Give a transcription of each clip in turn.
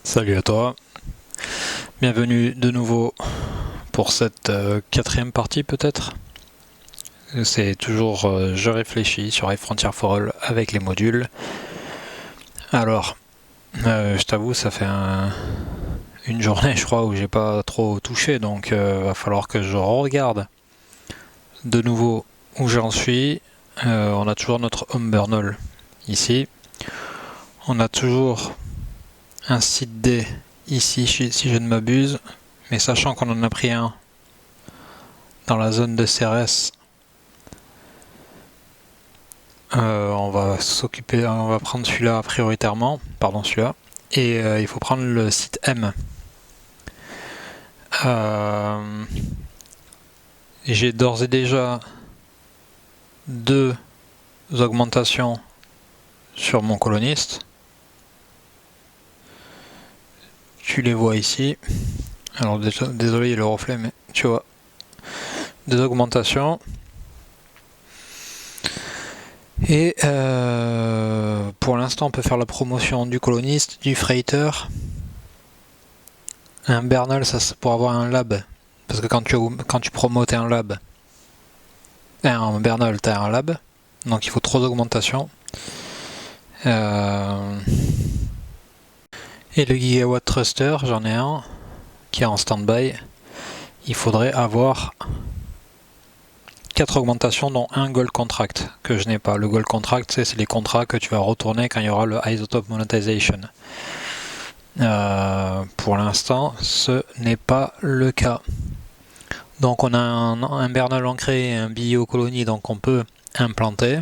Salut à toi, bienvenue de nouveau pour cette quatrième partie peut-être. C'est toujours je réfléchis sur iFrontier for All avec les modules. Alors, je t'avoue, ça fait une journée je crois où j'ai pas trop touché, donc va falloir que je regarde de nouveau où j'en suis. On a toujours notre home burnel ici. On a toujours un site D ici si je ne m'abuse, mais sachant qu'on en a pris un dans la zone de CRS, on va prendre celui-là prioritairement, pardon celui-là, et il faut prendre le site M. J'ai d'ores et déjà deux augmentations sur mon coloniste. Tu les vois ici. Alors désolé, il y a le reflet, mais tu vois, deux augmentations. Et pour l'instant, on peut faire la promotion du coloniste, du freighter. Un Bernal, ça c'est pour avoir un lab. Parce que quand tu promotes un lab, un Bernal, tu as un lab. Donc il faut 3 augmentations. Et le Gigawatt Thruster, j'en ai un qui est en stand-by. Il faudrait avoir 4 augmentations, dont un Gold Contract que je n'ai pas. Le Gold Contract, c'est les contrats que tu vas retourner quand il y aura le Isotope Monetization. Pour l'instant, ce n'est pas le cas. Donc on a un Bernal ancré et un billet aux colonies, donc on peut implanter.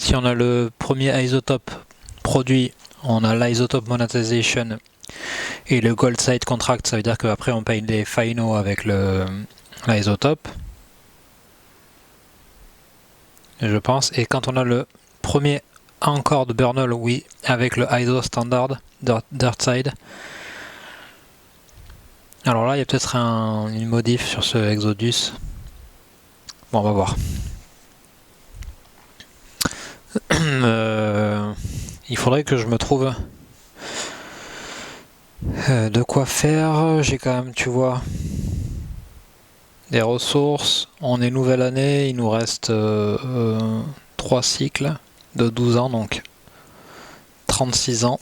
Si on a le premier isotope produit, on a l'isotope monetization et le gold side contract, ça veut dire qu'après on paye les finaux avec l'isotope, je pense. Et quand on a le premier encore de Bernal, oui, avec le ISO standard dirt side. Alors là, il y a peut-être une modif sur ce Exodus. Bon, on va voir. Il faudrait que je me trouve de quoi faire. J'ai quand même, tu vois, des ressources. On est nouvelle année, il nous reste 3 cycles de 12 ans, donc 36 ans.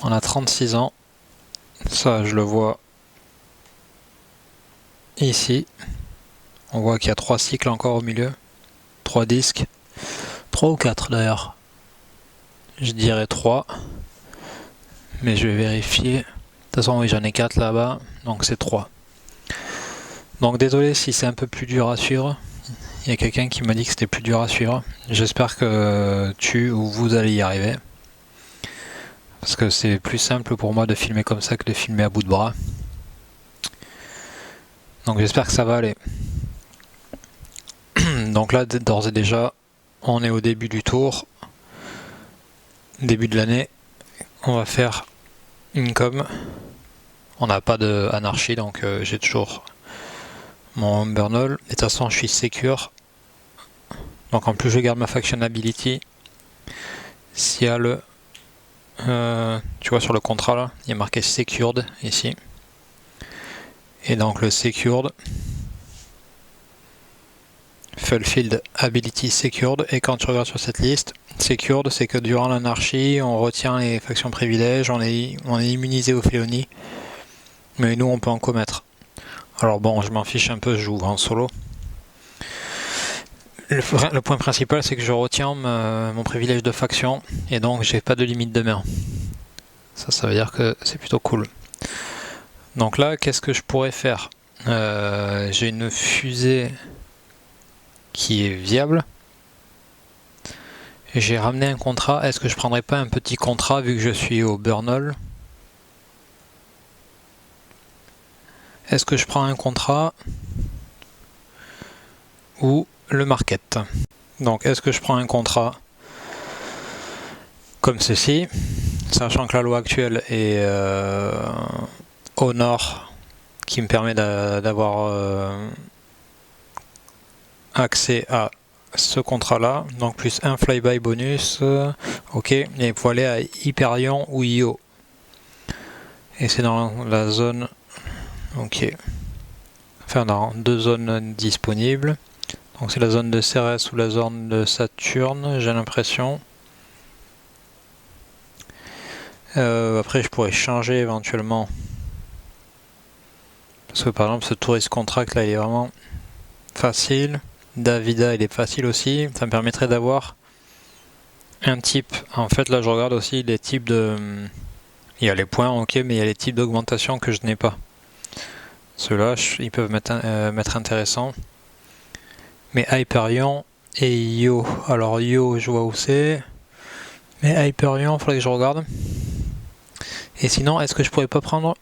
On a 36 ans. Ça, je le vois ici. On voit qu'il y a 3 cycles encore au milieu. 3 disques. 3 ou 4 d'ailleurs. Je dirais 3. Mais je vais vérifier. De toute façon, oui, j'en ai 4 là-bas. Donc c'est 3. Donc désolé si c'est un peu plus dur à suivre. Il y a quelqu'un qui m'a dit que c'était plus dur à suivre. J'espère que tu ou vous allez y arriver. Parce que c'est plus simple pour moi de filmer comme ça que de filmer à bout de bras. Donc j'espère que ça va aller. Donc là, d'ores et déjà, on est au début du tour. Début de l'année. On va faire income. On n'a pas d'anarchie, donc j'ai toujours mon home burnel. Et de toute façon, je suis secure. Donc en plus, je garde ma factionability. S'il y a le... tu vois sur le contrat là, il y a marqué secured ici. Et donc le secured, fulfilled ability secured. Et quand tu regardes sur cette liste, secured, c'est que durant l'anarchie, on retient les factions privilèges, on est immunisé aux félonies. Mais nous, on peut en commettre. Alors bon, je m'en fiche un peu, je joue en solo. Le point principal, c'est que je retiens mon privilège de faction, et donc j'ai pas de limite de main. Ça veut dire que c'est plutôt cool. Donc là, qu'est-ce que je pourrais faire? J'ai une fusée qui est viable. J'ai ramené un contrat. Est-ce que je prendrais pas un petit contrat vu que je suis au Burnal? Est-ce que je prends un contrat ou le market? Donc est-ce que je prends un contrat comme ceci, sachant que la loi actuelle est au nord, qui me permet d'avoir accès à ce contrat-là, donc plus un flyby bonus, ok, et il faut aller à Hyperion ou Io. Et c'est dans la zone, ok, enfin dans 2 zones disponibles. Donc c'est la zone de Cérès ou la zone de Saturne, j'ai l'impression. Après je pourrais changer éventuellement. Parce que par exemple ce tourist contract là il est vraiment facile. Davida il est facile aussi. Ça me permettrait d'avoir un type. En fait là je regarde aussi les types de... Il y a les points ok mais il y a les types d'augmentation que je n'ai pas. Ceux-là ils peuvent m'être intéressants. Mais Hyperion et Io. Alors Io je vois où c'est. Mais Hyperion il faudrait que je regarde. Et sinon est-ce que je pourrais pas prendre...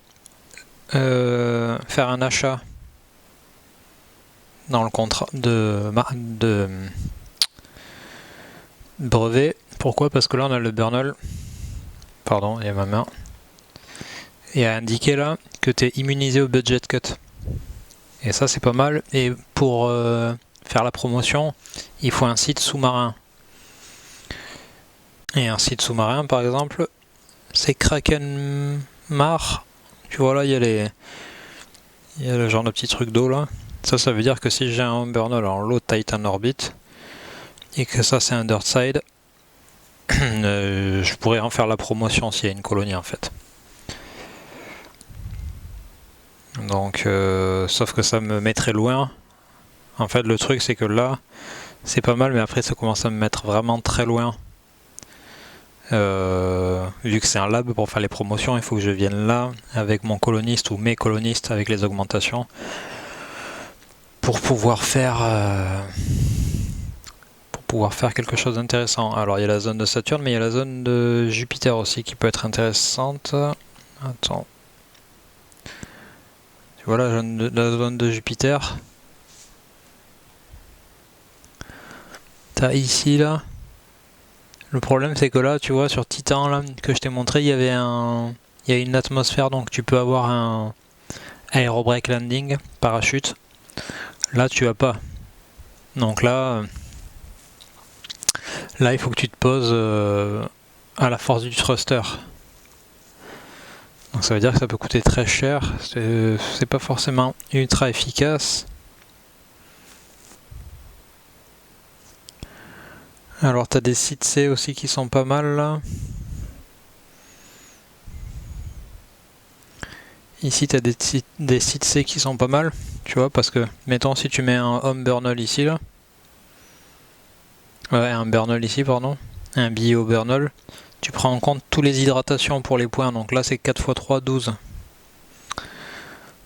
faire un achat dans le contrat de brevet. Pourquoi? Parce que là on a le Burnell. Pardon, il y a ma main. Et a indiqué là que tu es immunisé au budget cut. Et ça c'est pas mal. Et pour faire la promotion, il faut un site sous-marin. Et un site sous-marin par exemple, c'est Krakenmar. Tu vois là, il y a le genre de petits trucs d'eau là. Ça veut dire que si j'ai un Burnell en low Titan Orbit et que ça c'est un Dirtside, je pourrais en faire la promotion s'il y a une colonie en fait. Donc, sauf que ça me mettrait loin. En fait, le truc c'est que là, c'est pas mal, mais après ça commence à me mettre vraiment très loin. Vu que c'est un lab pour faire les promotions, il faut que je vienne là avec mon coloniste ou mes colonistes avec les augmentations pour pouvoir faire quelque chose d'intéressant. Alors il y a la zone de Saturne, mais il y a la zone de Jupiter aussi qui peut être intéressante. Attends. Tu vois la zone de Jupiter. T'as ici là. Le problème c'est que là, tu vois, sur Titan là, que je t'ai montré, il y a une atmosphère, donc tu peux avoir un aérobreak landing, parachute. Là tu as pas. Donc là il faut que tu te poses à la force du thruster. Donc ça veut dire que ça peut coûter très cher. C'est pas forcément ultra efficace. Alors t'as des sites C aussi qui sont pas mal là. Ici t'as des sites C qui sont pas mal, tu vois, parce que mettons si tu mets un home Burnell ici là. Ouais, un Burnell ici pardon. Un bio Burnell. Tu prends en compte tous les hydratations pour les points, donc là c'est 4 x 3, 12.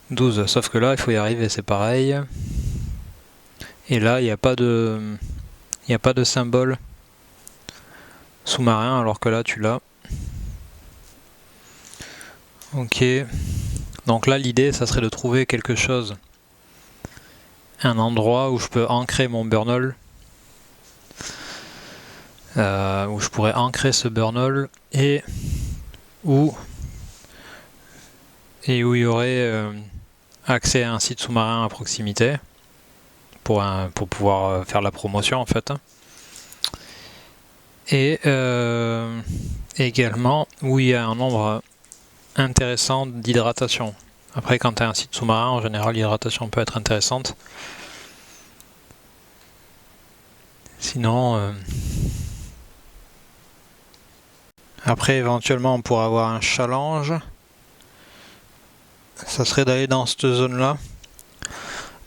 12, sauf que là il faut y arriver, c'est pareil. Et là il n'y a pas de symbole sous-marin, alors que là tu l'as. Ok. Donc là l'idée ça serait de trouver quelque chose. Un endroit où je peux ancrer mon Burnell. Où je pourrais ancrer ce Burnell et où il y aurait accès à un site sous-marin à proximité pour pouvoir faire la promotion en fait. Et également où il y a un nombre intéressant d'hydratation. Après quand tu as un site sous-marin, en général l'hydratation peut être intéressante. Sinon... Après, éventuellement, on pourrait avoir un challenge. Ça serait d'aller dans cette zone-là,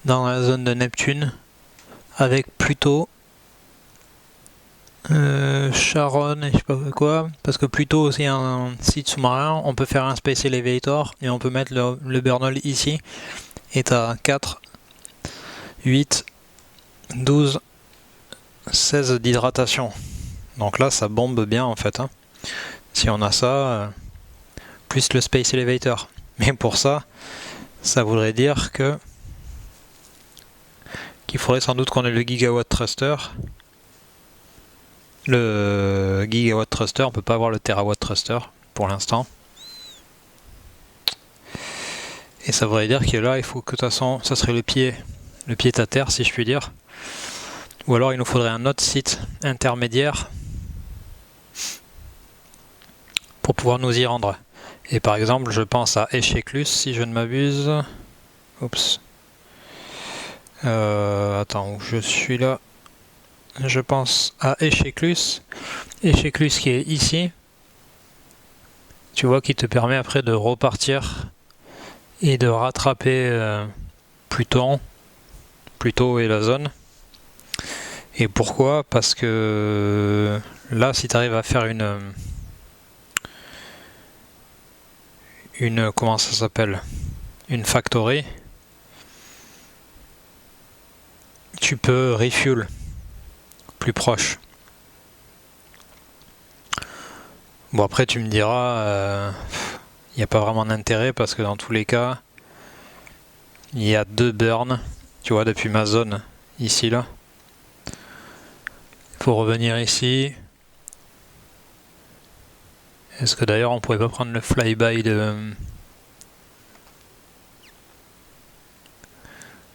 dans la zone de Neptune, avec Pluto, Charon et je sais pas quoi. Parce que Pluto aussi un site sous-marin, on peut faire un Space Elevator et on peut mettre le Burnell ici. Et t'as 4, 8, 12, 16 d'hydratation. Donc là, ça bombe bien en fait. Si on a ça, plus le Space Elevator. Mais pour ça, ça voudrait dire qu'il faudrait sans doute qu'on ait le Gigawatt Thruster. Le Gigawatt Thruster, on peut pas avoir le Terawatt Thruster pour l'instant. Et ça voudrait dire que là, il faut que de toute façon, ça serait le pied à terre si je puis dire. Ou alors il nous faudrait un autre site intermédiaire pour pouvoir nous y rendre. Et par exemple, je pense à Écheclus, si je ne m'abuse. Oups. Attends, où je suis là. Je pense à Écheclus. Écheclus qui est ici. Tu vois, qui te permet après de repartir et de rattraper Pluton et la zone. Et pourquoi? Parce que là, si tu arrives à faire une comment ça s'appelle? Une factory, tu peux refuel plus proche. Bon, après tu me diras, il n'y a pas vraiment d'intérêt parce que dans tous les cas, il y a 2 burns, tu vois, depuis ma zone, ici, là. Il faut revenir ici. Est-ce que d'ailleurs on pourrait pas prendre le flyby de...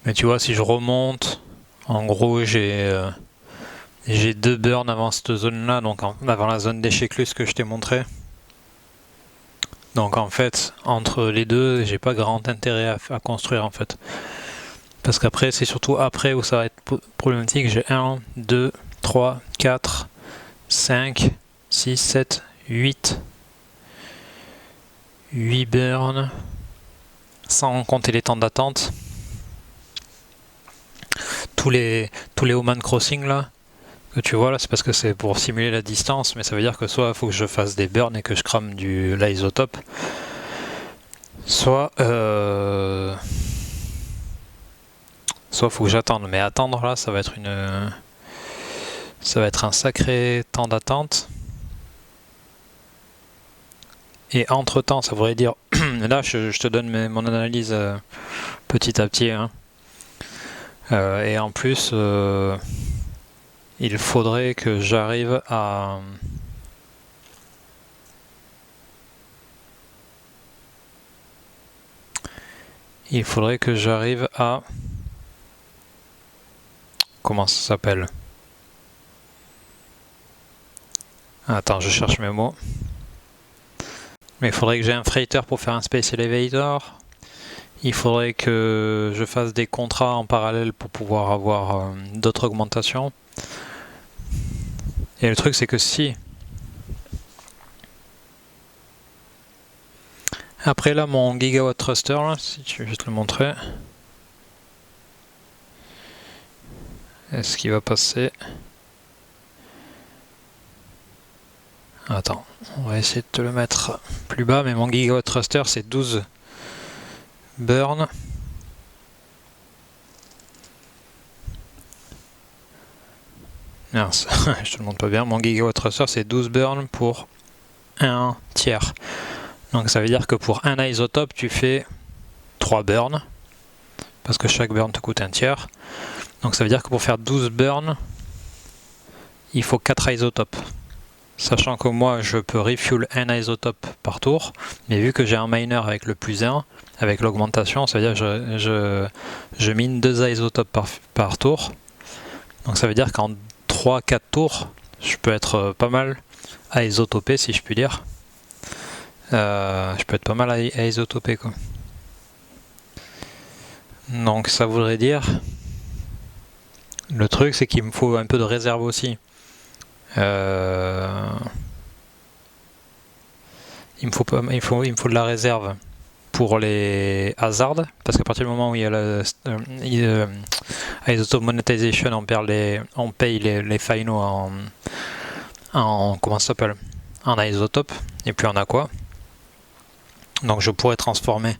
Mais tu vois, si je remonte, en gros j'ai 2 burns avant cette zone-là, donc avant la zone d'Écheclus que je t'ai montré. Donc en fait, entre les deux, j'ai pas grand intérêt à construire en fait. Parce qu'après, c'est surtout après où ça va être problématique. J'ai 1, 2, 3, 4, 5, 6, 7, 8 burns, sans compter les temps d'attente. Tous les Oman Crossing là, que tu vois là, c'est parce que c'est pour simuler la distance, mais ça veut dire que soit il faut que je fasse des burns et que je crame l'isotope, soit faut que j'attende. Mais attendre là, ça va être un sacré temps d'attente. Et entre temps, ça voudrait dire là je te donne mon analyse petit à petit, hein. Et en plus il faudrait que j'arrive à comment ça s'appelle? Attends, je cherche mes mots. Mais il faudrait que j'ai un freighter pour faire un space elevator. Il faudrait que je fasse des contrats en parallèle pour pouvoir avoir d'autres augmentations. Et le truc, c'est que si... Après là, mon gigawatt thruster, là, si tu veux juste le montrer. Est-ce qu'il va passer? Attends, on va essayer de te le mettre plus bas, mais mon gigawatt thruster, c'est 12 burns. Mince, je te le montre pas bien. Mon gigawatt thruster, c'est 12 burns pour 1 tiers. Donc ça veut dire que pour un isotope, tu fais 3 burns, parce que chaque burn te coûte 1 tiers. Donc ça veut dire que pour faire 12 burns, il faut 4 isotopes. Sachant que moi, je peux refuel un isotope par tour, mais vu que j'ai un miner avec le +1, avec l'augmentation, ça veut dire que je mine 2 isotopes par tour. Donc ça veut dire qu'en 3-4 tours, je peux être pas mal à isotoper, si je puis dire. Je peux être pas mal à isotoper, quoi. Donc ça voudrait dire... Le truc, c'est qu'il me faut un peu de réserve aussi. Il me faut de la réserve pour les hazards, parce qu'à partir du moment où il y a la isotope monetization, on paye les finaux en comment ça s'appelle, en isotope et puis en aqua. Donc je pourrais transformer,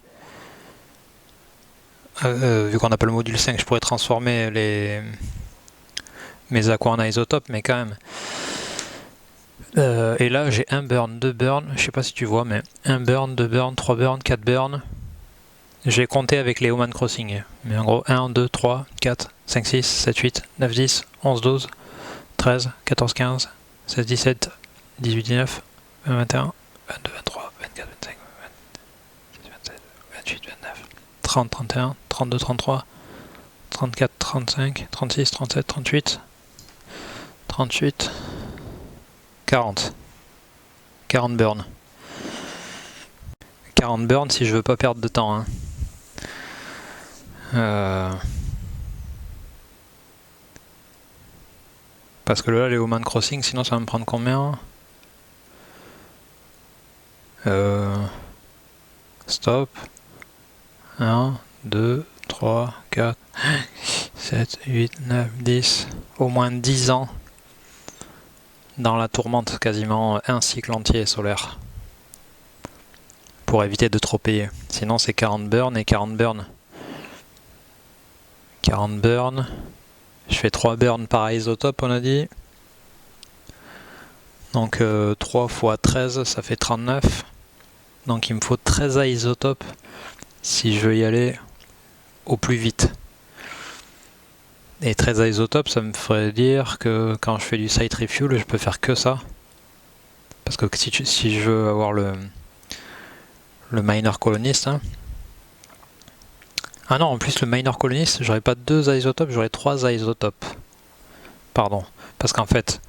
vu qu'on appelle le module 5, je pourrais transformer mes aquas en isotope, mais quand même. Et là j'ai 1 burn, 2 burns, je sais pas si tu vois, mais 1 burn, 2 burns, 3 burns, 4 burns. J'ai compté avec les Oman Crossing, mais en gros 1, 2, 3, 4, 5, 6, 7, 8, 9, 10, 11, 12, 13, 14, 15, 16, 17, 18, 19, 20, 21, 22, 23, 24, 25, 26, 27, 28, 29, 30, 31, 32, 33, 34, 35, 36, 37, 38, 38, 40. 40 burns. 40 burns si je veux pas perdre de temps. Hein. Parce que là, les Oman Crossing, sinon ça va me prendre combien? Stop. 1, 2, 3, 4, 7, 8, 9, 10. Au moins 10 ans dans la tourmente, quasiment un cycle entier solaire. Pour éviter de trop payer. Sinon c'est 40 burns et 40 burns. 40 burns. Je fais 3 burns par isotope, on a dit. Donc 3 x 13, ça fait 39. Donc il me faut 13 isotopes si je veux y aller au plus vite. Et 13 isotopes, ça me ferait dire que quand je fais du site refuel, je peux faire que ça. Parce que si je veux avoir le minor coloniste, hein. Ah non, en plus le minor coloniste, j'aurais pas 2 isotopes, j'aurais 3 isotopes. Pardon. Parce qu'en fait,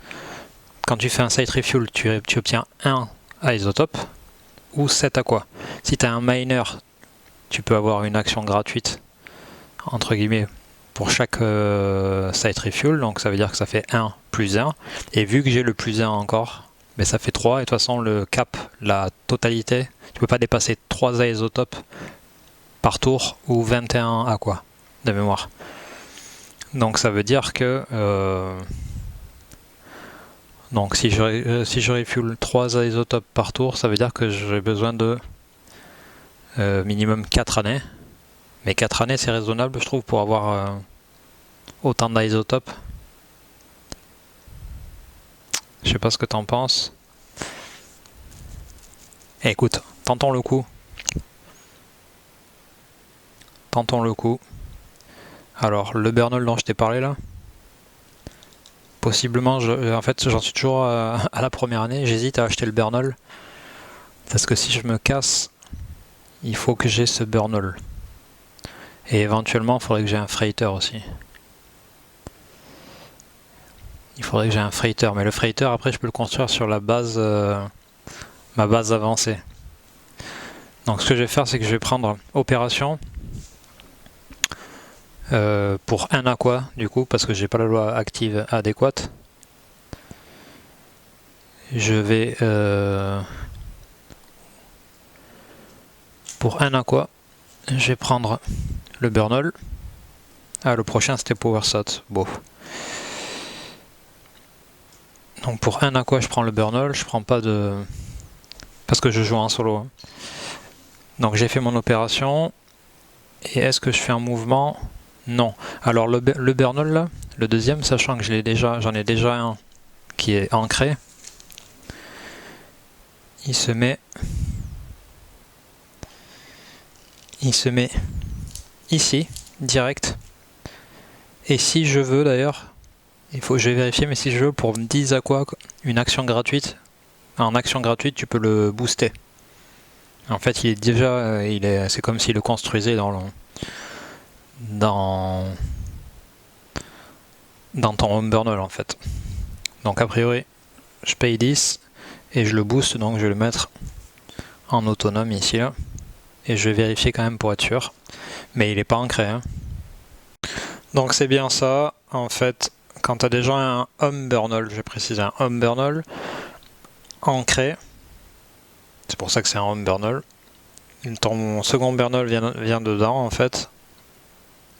quand tu fais un site refuel, tu obtiens 1 isotope ou 7 aqua. Si tu as un minor, tu peux avoir une action gratuite, entre guillemets, pour chaque site refuel. Donc ça veut dire que ça fait 1 plus 1. Et vu que j'ai le plus 1 encore, mais ça fait 3. Et de toute façon, le cap, la totalité, tu peux pas dépasser 3 isotopes par tour ou 21 aqua de mémoire. Donc ça veut dire que donc si je refuel 3 isotopes par tour, ça veut dire que j'ai besoin de minimum 4 années. Mais 4 années c'est raisonnable je trouve pour avoir autant d'isotopes. Je sais pas ce que t'en penses. Et écoute, tentons le coup. Tentons le coup. Alors, le Bernol dont je t'ai parlé là, possiblement, en fait, j'en suis toujours à la première année, j'hésite à acheter le Bernol. Parce que si je me casse, il faut que j'ai ce Bernol. Et éventuellement, il faudrait que j'ai un freighter aussi. Il faudrait que j'ai un freighter, mais le freighter, après, je peux le construire sur la base, ma base avancée. Donc, ce que je vais faire, c'est que je vais prendre opération. Pour un aqua du coup parce que j'ai pas la loi active adéquate, je vais pour un aqua je vais prendre le Bernol. Ah, le prochain c'était PowerSat. Bon, donc pour un aqua je prends le Bernol, je prends pas de parce que je joue en solo, hein. Donc j'ai fait mon opération et est-ce que je fais un mouvement? Non. Alors le Bernol là, le deuxième, sachant que j'en ai déjà un qui est ancré, il se met ici, direct. Et si je veux d'ailleurs, je vais vérifier, mais si je veux pour 10 aqua, une action gratuite, en action gratuite tu peux le booster. En fait il est déjà, c'est comme s'il le construisait dans ton home Bernol en fait. Donc a priori je paye 10 et je le booste, donc je vais le mettre en autonome ici là. Et je vais vérifier quand même pour être sûr. Mais il n'est pas ancré, hein. Donc c'est bien ça, en fait, quand tu as déjà un home Bernol, je vais préciser un home Bernol ancré, c'est pour ça que c'est un home Bernol, ton second Bernol vient dedans en fait.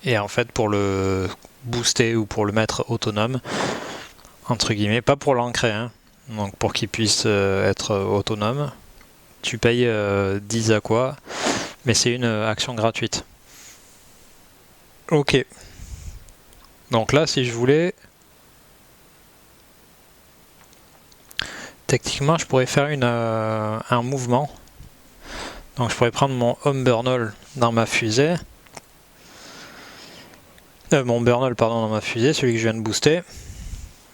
Et en fait pour le booster ou pour le mettre autonome, entre guillemets, pas pour l'ancrer, hein, donc pour qu'il puisse être autonome, tu payes 10 aqua, mais c'est une action gratuite. Ok. Donc là, si je voulais, techniquement, je pourrais faire un mouvement. Donc je pourrais prendre mon home Bernol dans ma fusée. Mon Bernol, pardon, dans ma fusée, celui que je viens de booster.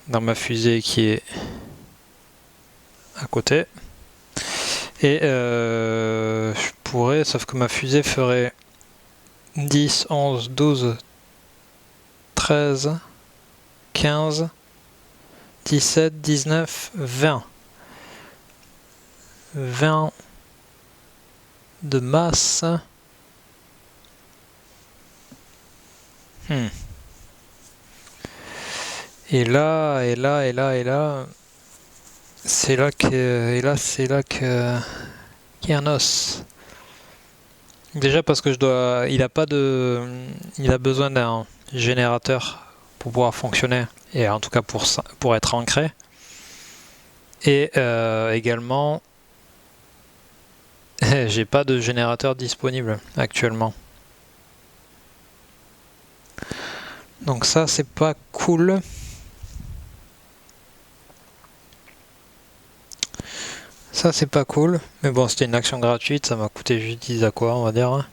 Dans ma fusée qui est à côté. Et je pourrais, sauf que ma fusée ferait 10, 11, 12, 13, 15, 17, 19, 20. 20 de masse. Et là, c'est là que, qu'il y a un os. Déjà parce que il a besoin d'un générateur pour pouvoir fonctionner et en tout cas pour être ancré. Et également, j'ai pas de générateur disponible actuellement. Donc ça c'est pas cool. Ça c'est pas cool, mais bon c'était une action gratuite, ça m'a coûté juste 10 aqua on va dire.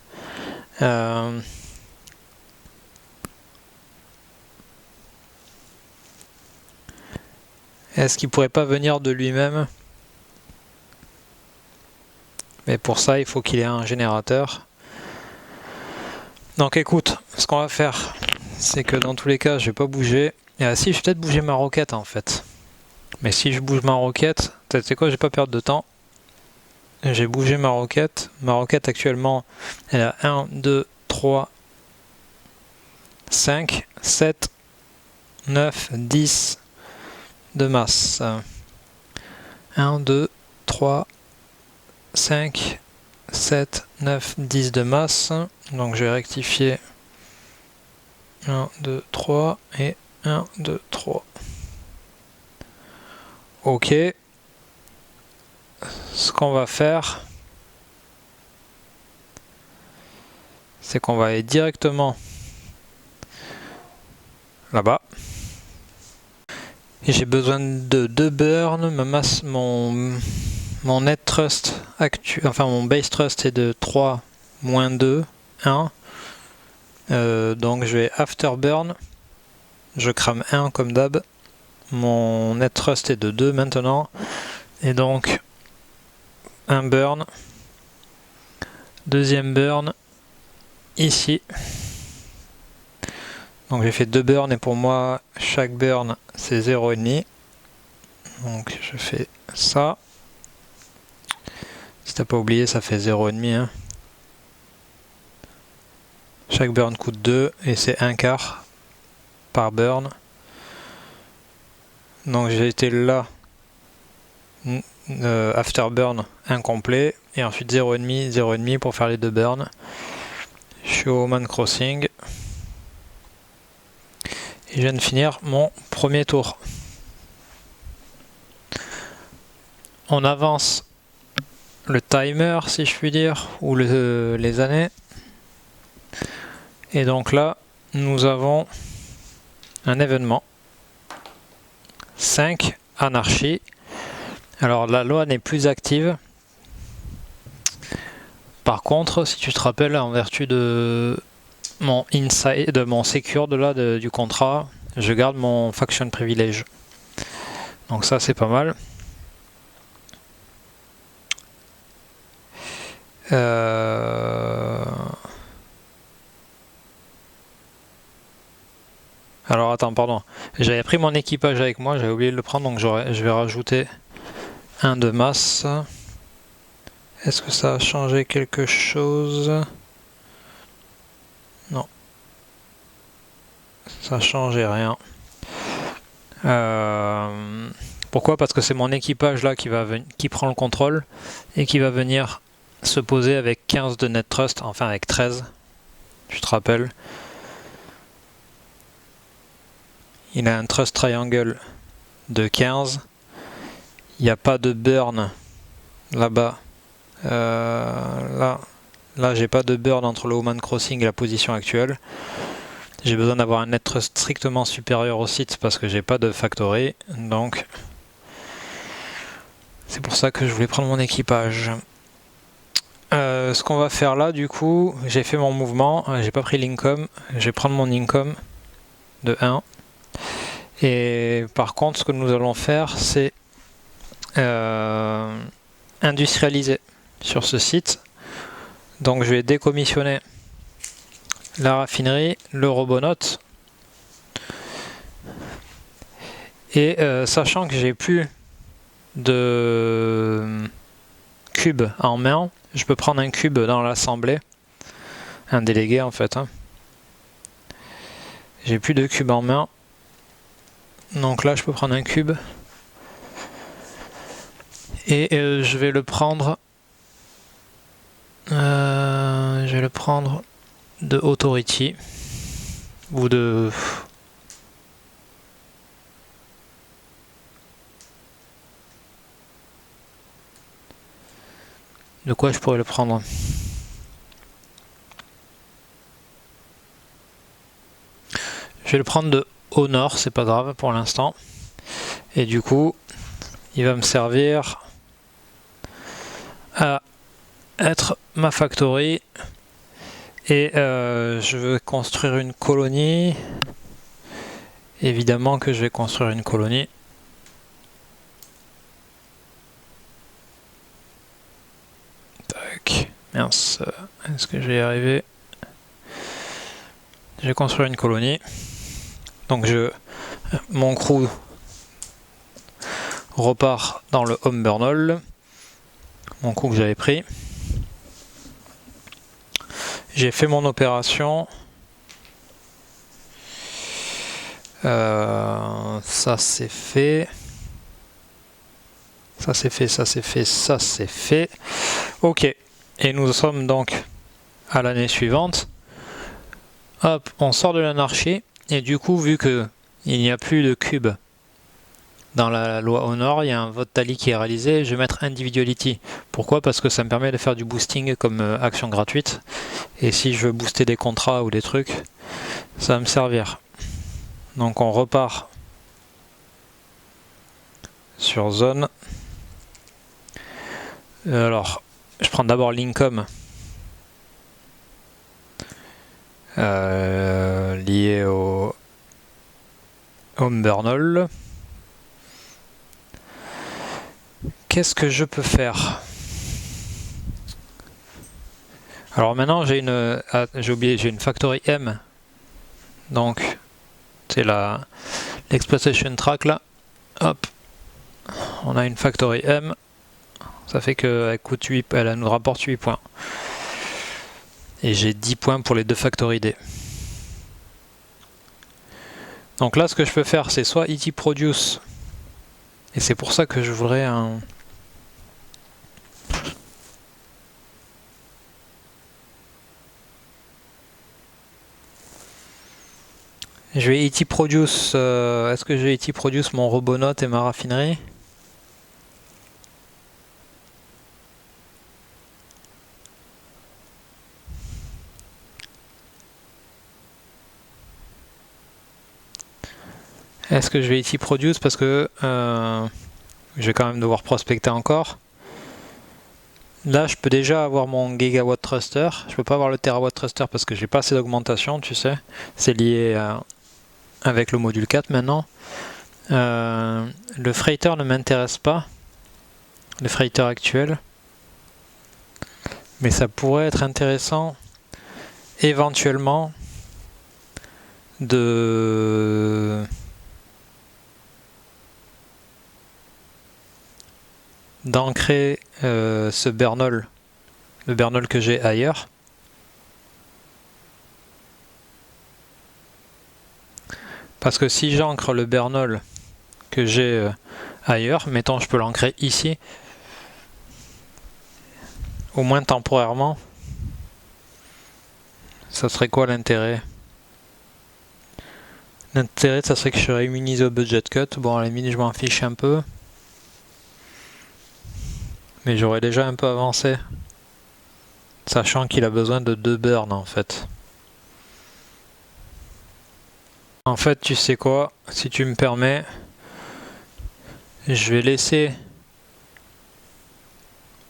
Est-ce qu'il pourrait pas venir de lui-même? Mais pour ça il faut qu'il ait un générateur. Donc écoute, ce qu'on va faire, c'est que dans tous les cas je vais pas bouger. Et si je vais peut-être bouger ma roquette en fait. Mais si je bouge ma roquette, tu sais quoi, je vais pas perdre de temps. J'ai bougé ma roquette. Ma roquette actuellement, elle a 1, 2, 3, 5, 7, 9, 10 de masse. 1, 2, 3, 5, 7, 9, 10 de masse. Donc je vais rectifier 1, 2, 3 et 1, 2, 3. Ok. Ce qu'on va faire, c'est qu'on va aller directement là-bas. Et j'ai besoin de 2 burns. Ma masse, mon net thrust actuel, enfin mon base thrust est de 3 moins 2, 1. Donc je vais afterburn. Je crame 1 comme d'hab. Mon net thrust est de 2 maintenant. Et donc un burn. Deuxième burn. Ici. Donc j'ai fait 2 burns et pour moi chaque burn c'est 0,5. Donc je fais ça. Si t'as pas oublié ça fait 0,5. Hein. Chaque burn coûte 2 et c'est 1 quart par burn. Donc j'ai été là, afterburn incomplet, et ensuite 0,5, 0,5 pour faire les 2 burns. Je suis au Man Crossing. Et je viens de finir mon premier tour. On avance le timer, si je puis dire, ou les années. Et donc là, nous avons un événement. 5, anarchie. Alors la loi n'est plus active. Par contre, si tu te rappelles, en vertu de mon inside, de mon secure du contrat, je garde mon faction privilege. Donc ça c'est pas mal. Alors attends, pardon. J'avais pris mon équipage avec moi, j'avais oublié de le prendre, donc je vais rajouter un de masse. Est-ce que ça a changé quelque chose? Non. Ça a changé rien. Pourquoi? Parce que c'est mon équipage là qui prend le contrôle et qui va venir se poser avec 15 de net trust, enfin avec 13. Tu te rappelles? Il a un trust triangle de 15. Il n'y a pas de burn là-bas. Là j'ai pas de burn entre le Oman Crossing et la position actuelle. J'ai besoin d'avoir un net trust strictement supérieur au site parce que j'ai pas de factory. Donc c'est pour ça que je voulais prendre mon équipage. Ce qu'on va faire là, du coup, j'ai fait mon mouvement, j'ai pas pris l'income, je vais prendre mon income de 1. Et par contre, ce que nous allons faire, c'est industrialiser sur ce site. Donc je vais décommissionner la raffinerie, le robonaute. Et sachant que j'ai plus de cube en main, je peux prendre un cube dans l'assemblée, un délégué en fait. Hein. J'ai plus de cube en main, donc là je peux prendre un cube et je vais le prendre. De Authority ou de quoi je pourrais le prendre. Je vais le prendre de Honor, c'est pas grave pour l'instant. Et du coup, il va me servir à être ma factory. Et je veux construire une colonie. Évidemment que je vais construire une colonie. Tac. Mince. Est-ce que je vais y arriver? Je vais construire une colonie. Donc mon crew repart dans le home burnal. Mon crew que j'avais pris. J'ai fait mon opération. Ça c'est fait. Ça c'est fait, ça c'est fait, ça c'est fait. Ok. Et nous sommes donc à l'année suivante. Hop, on sort de l'anarchie. Et du coup, vu que il n'y a plus de cube dans la loi Honor, il y a un vote tally qui est réalisé. Je vais mettre Individuality. Pourquoi? Parce que ça me permet de faire du boosting comme action gratuite. Et si je veux booster des contrats ou des trucs, ça va me servir. Donc on repart sur zone. Alors, je prends d'abord l'income lié au home burnal. Qu'est-ce que je peux faire? Alors maintenant j'ai une, j'ai oublié, j'ai une factory M. Donc c'est l'exploitation track là. Hop, on a une factory M. Ça fait qu'elle coûte 8, elle nous rapporte 8 points. Et j'ai 10 points pour les deux factory D. Donc là ce que je peux faire c'est soit ET produce. Et c'est pour ça que je voudrais un... Je vais ET produce, est-ce que je vais ET produce mon Robonaut et ma raffinerie? Est-ce que je vais ET produce parce que je vais quand même devoir prospecter encore. Là je peux déjà avoir mon gigawatt thruster, je peux pas avoir le terawatt thruster parce que j'ai pas assez d'augmentation, tu sais. C'est lié avec le module 4 maintenant. Le freighter ne m'intéresse pas, le freighter actuel. Mais ça pourrait être intéressant éventuellement d'ancrer ce burnal, le burnal que j'ai ailleurs. Parce que si j'ancre le burnal que j'ai ailleurs, mettons je peux l'ancrer ici, au moins temporairement, ça serait quoi l'intérêt? L'intérêt ça serait que je serais immunisé au budget cut, bon à la limite je m'en fiche un peu. Mais j'aurais déjà un peu avancé, sachant qu'il a besoin de 2 burns en fait. En fait, tu sais quoi, si tu me permets, je vais laisser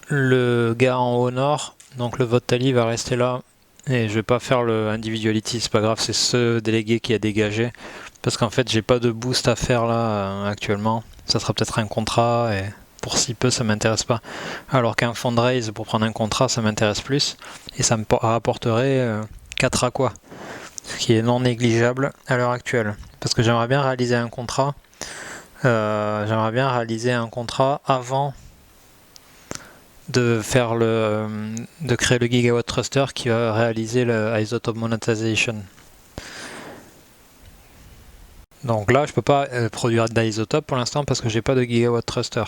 le gars en haut nord, donc le vote tally va rester là, et je vais pas faire le individuality, c'est pas grave, c'est ce délégué qui a dégagé, parce qu'en fait j'ai pas de boost à faire là actuellement, ça sera peut-être un contrat, et pour si peu ça m'intéresse pas, alors qu'un fundraise pour prendre un contrat ça m'intéresse plus, et ça me rapporterait 4 aqua, ce qui est non négligeable à l'heure actuelle, parce que j'aimerais bien réaliser un contrat J'aimerais bien réaliser un contrat avant de faire de créer le Gigawatt Thruster qui va réaliser le Isotope Monetization. Donc là, je peux pas produire d'isotope pour l'instant parce que j'ai pas de Gigawatt Thruster,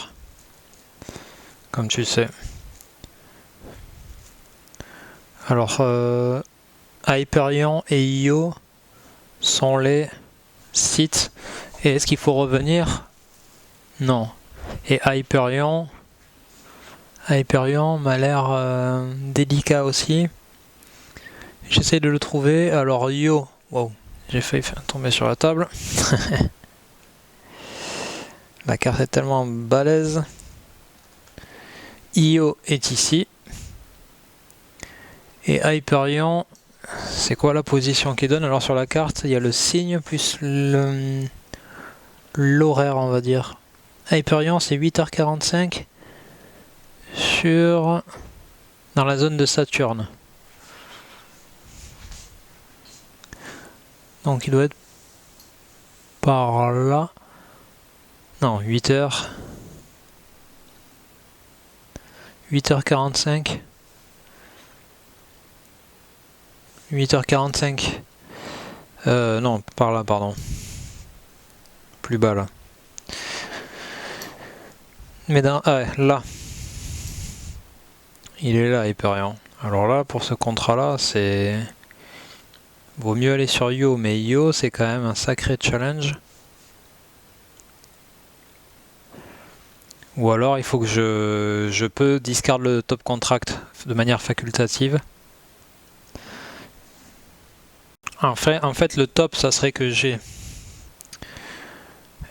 comme tu sais. Alors, Hyperion et Io sont les sites. Et est-ce qu'il faut revenir? Non. Et Hyperion m'a l'air délicat aussi. J'essaie de le trouver. Alors Io, wow, j'ai failli tomber sur la table. La carte est tellement balèze. Io est ici. Et Hyperion, c'est quoi la position qu'il donne? Alors sur la carte, il y a le signe plus l'horaire, on va dire. Hyperion, c'est 8h45 dans la zone de Saturne. Donc il doit être par là. Non, 8h. 8h45. 8h45. Non, par là, pardon. Plus bas là. Mais ah ouais, là. Il est là, Hyperion. Alors là, pour ce contrat-là, c'est... Vaut mieux aller sur Io, mais Io, c'est quand même un sacré challenge. Ou alors, il faut que je peux discard le top contract de manière facultative. En fait, le top, ça serait que j'ai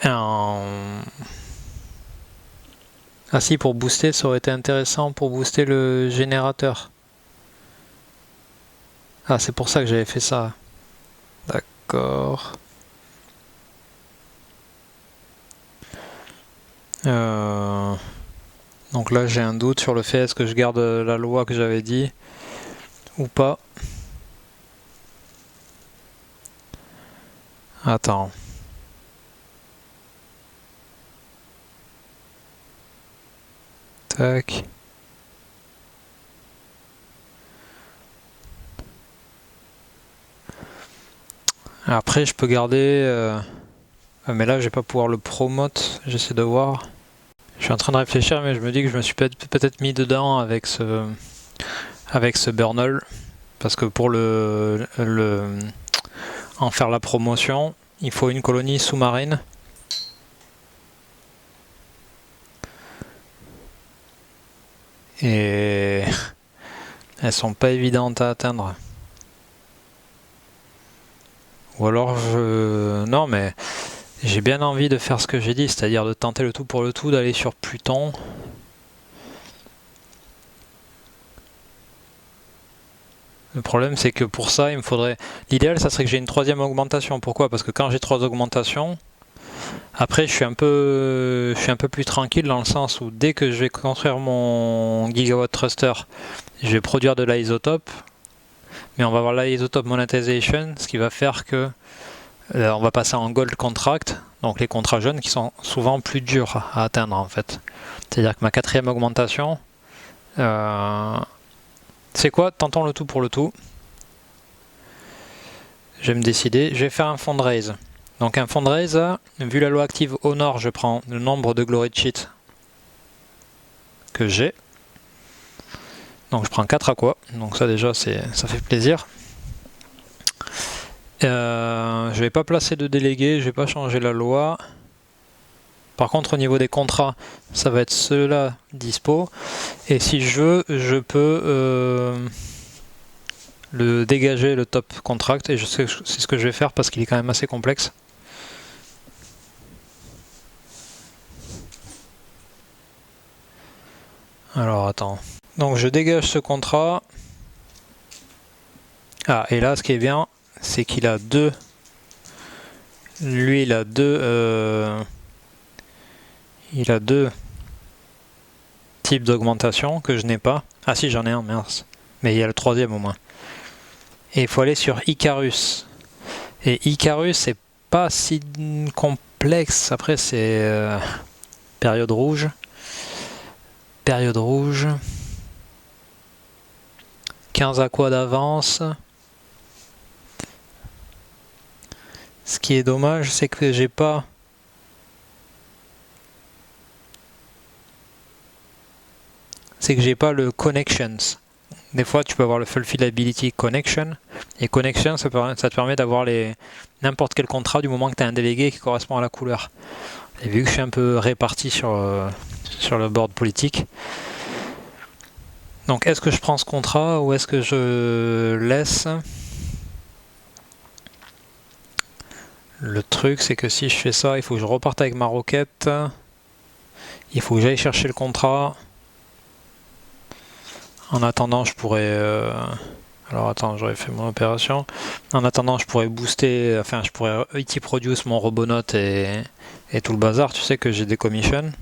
un... Ah si, pour booster, ça aurait été intéressant pour booster le générateur. Ah, c'est pour ça que j'avais fait ça. D'accord. Donc là, j'ai un doute sur le fait est-ce que je garde la loi que j'avais dit ou pas. Attends. Tac. Après, je peux garder... mais là, je vais pas pouvoir le promote. J'essaie de voir. Je suis en train de réfléchir, mais je me dis que je me suis peut-être mis dedans avec ce Burnal. Parce que pour en faire la promotion, il faut une colonie sous-marine. Et elles sont pas évidentes à atteindre. Ou alors non, mais j'ai bien envie de faire ce que j'ai dit, c'est-à-dire de tenter le tout pour le tout, d'aller sur Pluton. Le problème, c'est que pour ça, il me faudrait... L'idéal, ça serait que j'ai une troisième augmentation. Pourquoi? Parce que quand j'ai 3 augmentations, après, je suis un peu plus tranquille dans le sens où dès que je vais construire mon Gigawatt Thruster, je vais produire de l'isotope. Mais on va avoir l'isotope monetization, ce qui va faire que on va passer en gold contract, donc les contrats jaunes qui sont souvent plus durs à atteindre en fait. C'est-à-dire que ma 4e augmentation... c'est quoi? Tentons le tout pour le tout. Je vais me décider. Je vais faire un fundraise. Donc un fundraise, vu la loi active au nord, je prends le nombre de glory cheats que j'ai. Donc je prends 4 aqua. Donc ça déjà, ça fait plaisir. Je vais pas placer de délégués, je vais pas changer la loi. Par contre, au niveau des contrats, ça va être ceux-là dispo. Et si je veux, je peux le dégager, le top contract. Et je sais c'est ce que je vais faire parce qu'il est quand même assez complexe. Alors, attends. Donc, je dégage ce contrat. Ah, et là, ce qui est bien, c'est qu'il a deux... Lui, il a deux types d'augmentation que je n'ai pas. Ah si, j'en ai un, mince. Mais il y a le 3e au moins. Et il faut aller sur Icarus. Et Icarus, c'est pas si complexe. Après, c'est période rouge. Période rouge. 15 aqua d'avance. Ce qui est dommage, c'est que j'ai pas... C'est que j'ai pas le connections. Des fois, tu peux avoir le fulfillability connection. Et connection, ça te permet d'avoir n'importe quel contrat du moment que tu as un délégué qui correspond à la couleur. Et vu que je suis un peu réparti sur le board politique. Donc, est-ce que je prends ce contrat ou est-ce que je laisse? Le truc, c'est que si je fais ça, il faut que je reparte avec ma roquette. Il faut que j'aille chercher le contrat. En attendant, je pourrais... Alors attends, j'aurais fait mon opération. En attendant, je pourrais booster... Enfin, je pourrais IT produce mon Robonote et tout le bazar. Tu sais que j'ai des commissions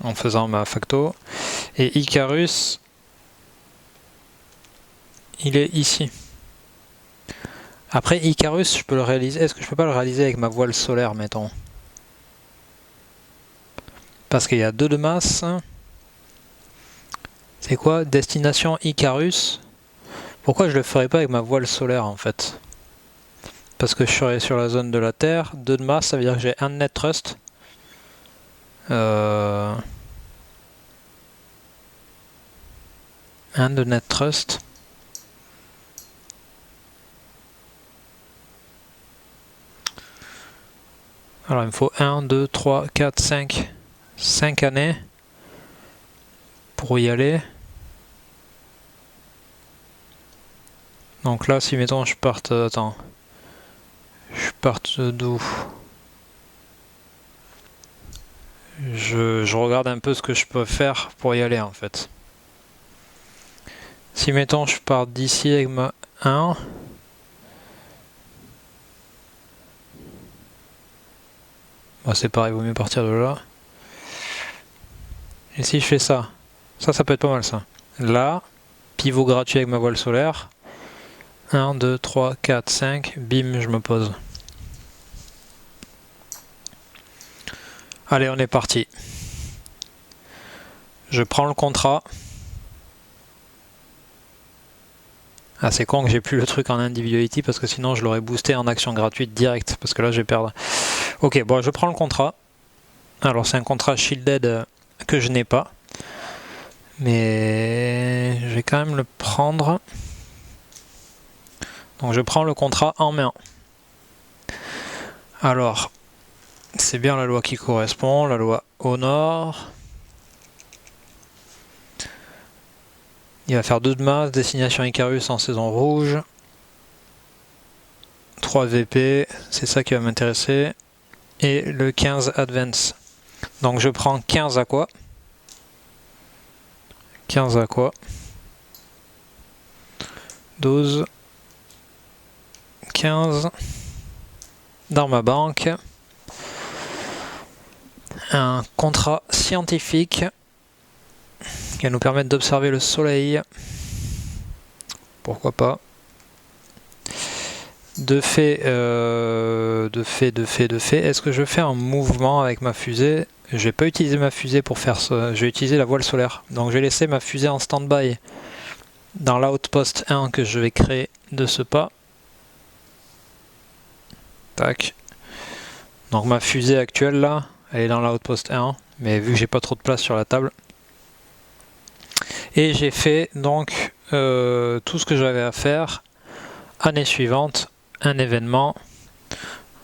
en faisant ma facto. Et Icarus, il est ici. Après, Icarus, je peux le réaliser. Est-ce que je peux pas le réaliser avec ma voile solaire, mettons? Parce qu'il y a 2 de masse. C'est quoi? Destination Icarus. Pourquoi je le ferais pas avec ma voile solaire en fait? Parce que je serais sur la zone de la Terre. 2 de masse, ça veut dire que j'ai 1 de net thrust. 1 de net thrust. Alors il me faut 1, 2, 3, 4, 5. 5 années pour y aller. Donc là, si mettons je parte... Attends. Je parte d'où? Je regarde un peu ce que je peux faire pour y aller en fait. Si mettons je pars d'ici avec ma 1. Bon, c'est pareil, il vaut mieux partir de là. Et si je fais ça, ça peut être pas mal ça. Là, pivot gratuit avec ma voile solaire. 1, 2, 3, 4, 5, bim, je me pose. Allez, on est parti. Je prends le contrat. Ah, c'est con que j'ai plus le truc en individuality parce que sinon je l'aurais boosté en action gratuite direct parce que là je vais perdre. Ok, bon, je prends le contrat. Alors, c'est un contrat shielded que je n'ai pas. Mais je vais quand même le prendre. Donc je prends le contrat en main. Alors, c'est bien la loi qui correspond, la loi Honor. Il va faire 2 de masse, destination Icarus en saison rouge. 3 VP, c'est ça qui va m'intéresser. Et le 15 Advance. Donc je prends 15 aqua. 15 aqua. 12. 15 dans ma banque. Un contrat scientifique qui va nous permettre d'observer le soleil. Pourquoi pas. De fait. Est-ce que je fais un mouvement avec ma fusée? Je vais pas utiliser ma fusée pour faire ça. Je vais utiliser la voile solaire. Donc je vais laisser ma fusée en stand-by dans l'outpost 1 que je vais créer de ce pas. Tac. Donc ma fusée actuelle là, elle est dans l'outpost 1, mais vu que j'ai pas trop de place sur la table. Et j'ai fait donc tout ce que j'avais à faire. Année suivante, un événement.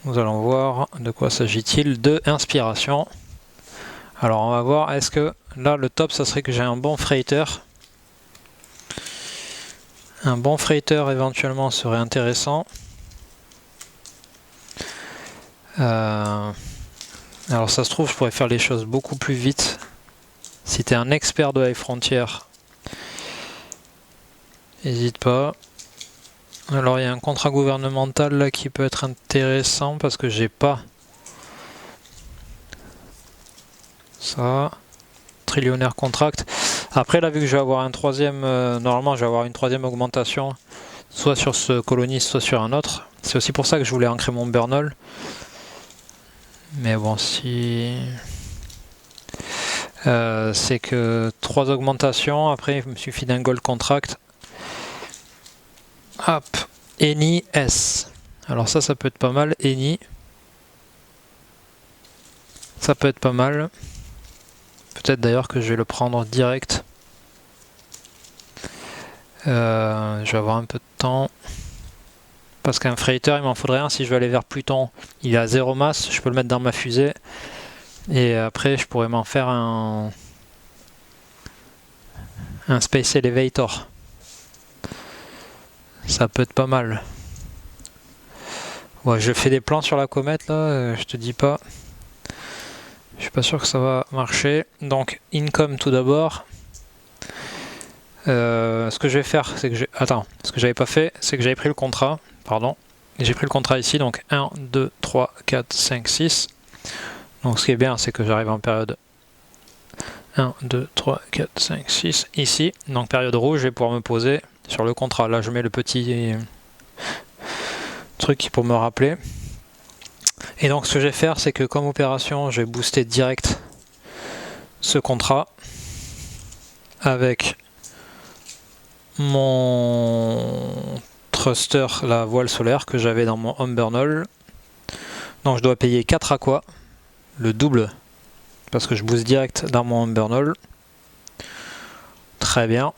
Nous allons voir de quoi s'agit-il. De inspiration. Alors on va voir, est-ce que là le top ça serait que j'ai un bon freighter. Un bon freighter éventuellement serait intéressant. Alors ça se trouve je pourrais faire les choses beaucoup plus vite. Si tu es un expert de High Frontier, n'hésite pas. Alors il y a un contrat gouvernemental là qui peut être intéressant parce que j'ai pas ça. Trillionnaire contract. Après là vu que je vais avoir un troisième, normalement je vais avoir une troisième augmentation, soit sur ce coloniste, soit sur un autre. C'est aussi pour ça que je voulais ancrer mon Burnal. Mais bon, si... c'est que 3 augmentations, après il me suffit d'un gold contract. Hop, Eni S. Alors ça peut être pas mal, Eni. Ça peut être pas mal. Peut-être d'ailleurs que je vais le prendre direct. Je vais avoir un peu de temps. Parce qu'un freighter, il m'en faudrait un si je veux aller vers Pluton. Il est à 0 masse, je peux le mettre dans ma fusée. Et après, je pourrais m'en faire un Space Elevator. Ça peut être pas mal. Ouais, je fais des plans sur la comète là, je te dis pas. Je suis pas sûr que ça va marcher. Donc, income tout d'abord. Ce que je vais faire, c'est que j'ai... Attends, ce que j'avais pas fait, c'est que j'avais pris le contrat. Pardon. Et j'ai pris le contrat ici, donc 1, 2, 3, 4, 5, 6. Donc ce qui est bien, c'est que j'arrive en période 1, 2, 3, 4, 5, 6 ici. Donc période rouge, je vais pouvoir me poser sur le contrat. Là, je mets le petit truc pour me rappeler. Et donc ce que je vais faire, c'est que comme opération, je vais booster direct ce contrat avec mon thruster, la voile solaire que j'avais dans mon Umbernal. Donc je dois payer 4 aqua, le double, parce que je booste direct dans mon Umbernal. Très bien.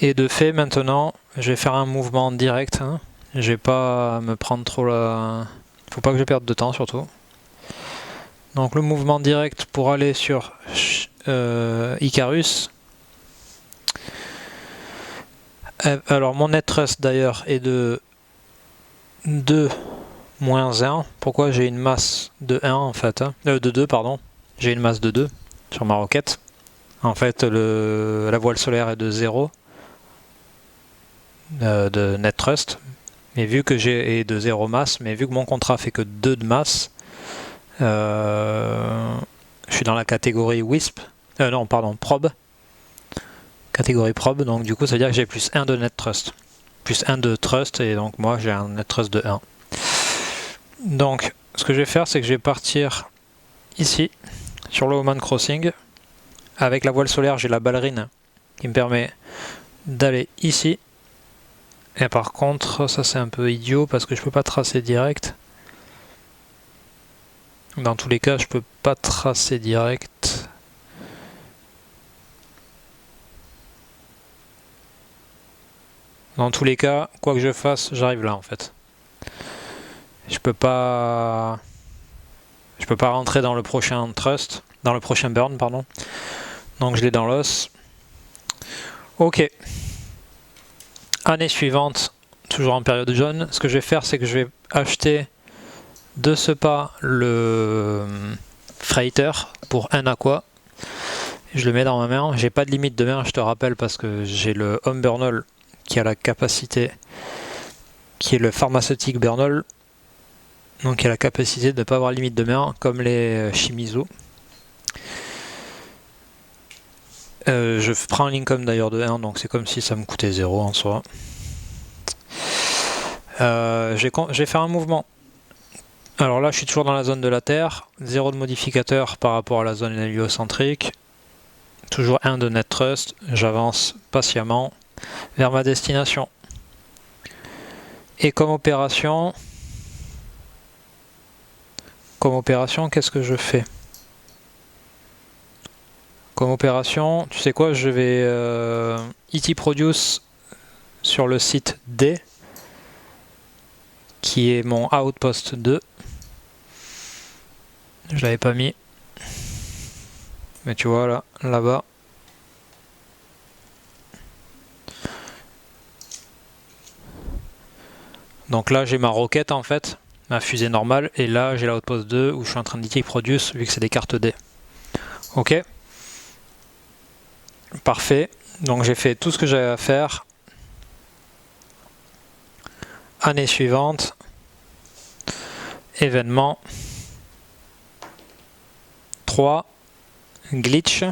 Et de fait, maintenant, je vais faire un mouvement direct. Hein. Je vais pas me prendre trop la... Faut pas que je perde de temps surtout. Donc le mouvement direct pour aller sur Icarus. Alors mon net trust d'ailleurs est de 2 moins 1. Pourquoi j'ai une masse de 1 en fait, hein. De 2 pardon. J'ai une masse de 2 sur ma roquette. En fait la voile solaire est de 0 de net trust. Mais vu que j'ai de 0 masse, mais vu que mon contrat fait que 2 de masse, je suis dans la catégorie WISP. Non pardon, probe. Catégorie probe, donc du coup ça veut dire que j'ai plus 1 de net trust. Plus 1 de trust, et donc moi j'ai un net trust de 1. Donc ce que je vais faire, c'est que je vais partir ici, sur le Oman Crossing. Avec la voile solaire, j'ai la ballerine qui me permet d'aller ici. Et par contre, ça c'est un peu idiot parce que je peux pas tracer direct. Dans tous les cas, je peux pas tracer direct. Dans tous les cas, quoi que je fasse, j'arrive là en fait. Je peux pas rentrer dans le prochain trust, dans le prochain burn, pardon. Donc je l'ai dans l'os. Ok. Année suivante, toujours en période jaune. Ce que je vais faire, c'est que je vais acheter de ce pas le freighter pour 1 aqua. Je le mets dans ma main. J'ai pas de limite de main, je te rappelle, parce que j'ai le Umbernal qui a la capacité, qui est le pharmaceutique Bernal, donc il a la capacité de ne pas avoir limite de main comme les Shimizu. Je prends un income d'ailleurs de 1, donc c'est comme si ça me coûtait 0 en soi. Je vais faire un mouvement. Alors là je suis toujours dans la zone de la Terre, 0 de modificateur par rapport à la zone héliocentrique, toujours 1 de net trust, j'avance patiemment vers ma destination. Et comme opération, qu'est-ce que je fais? Comme opération, tu sais quoi, je vais ET Produce sur le site D, qui est mon Outpost 2. Je l'avais pas mis. Mais tu vois là, là-bas. Donc là j'ai ma roquette en fait, ma fusée normale, et là j'ai l'Outpost 2 où je suis en train d'ET Produce vu que c'est des cartes D. Ok. Parfait. Donc j'ai fait tout ce que j'avais à faire. Année suivante. Événement. 3. Glitch.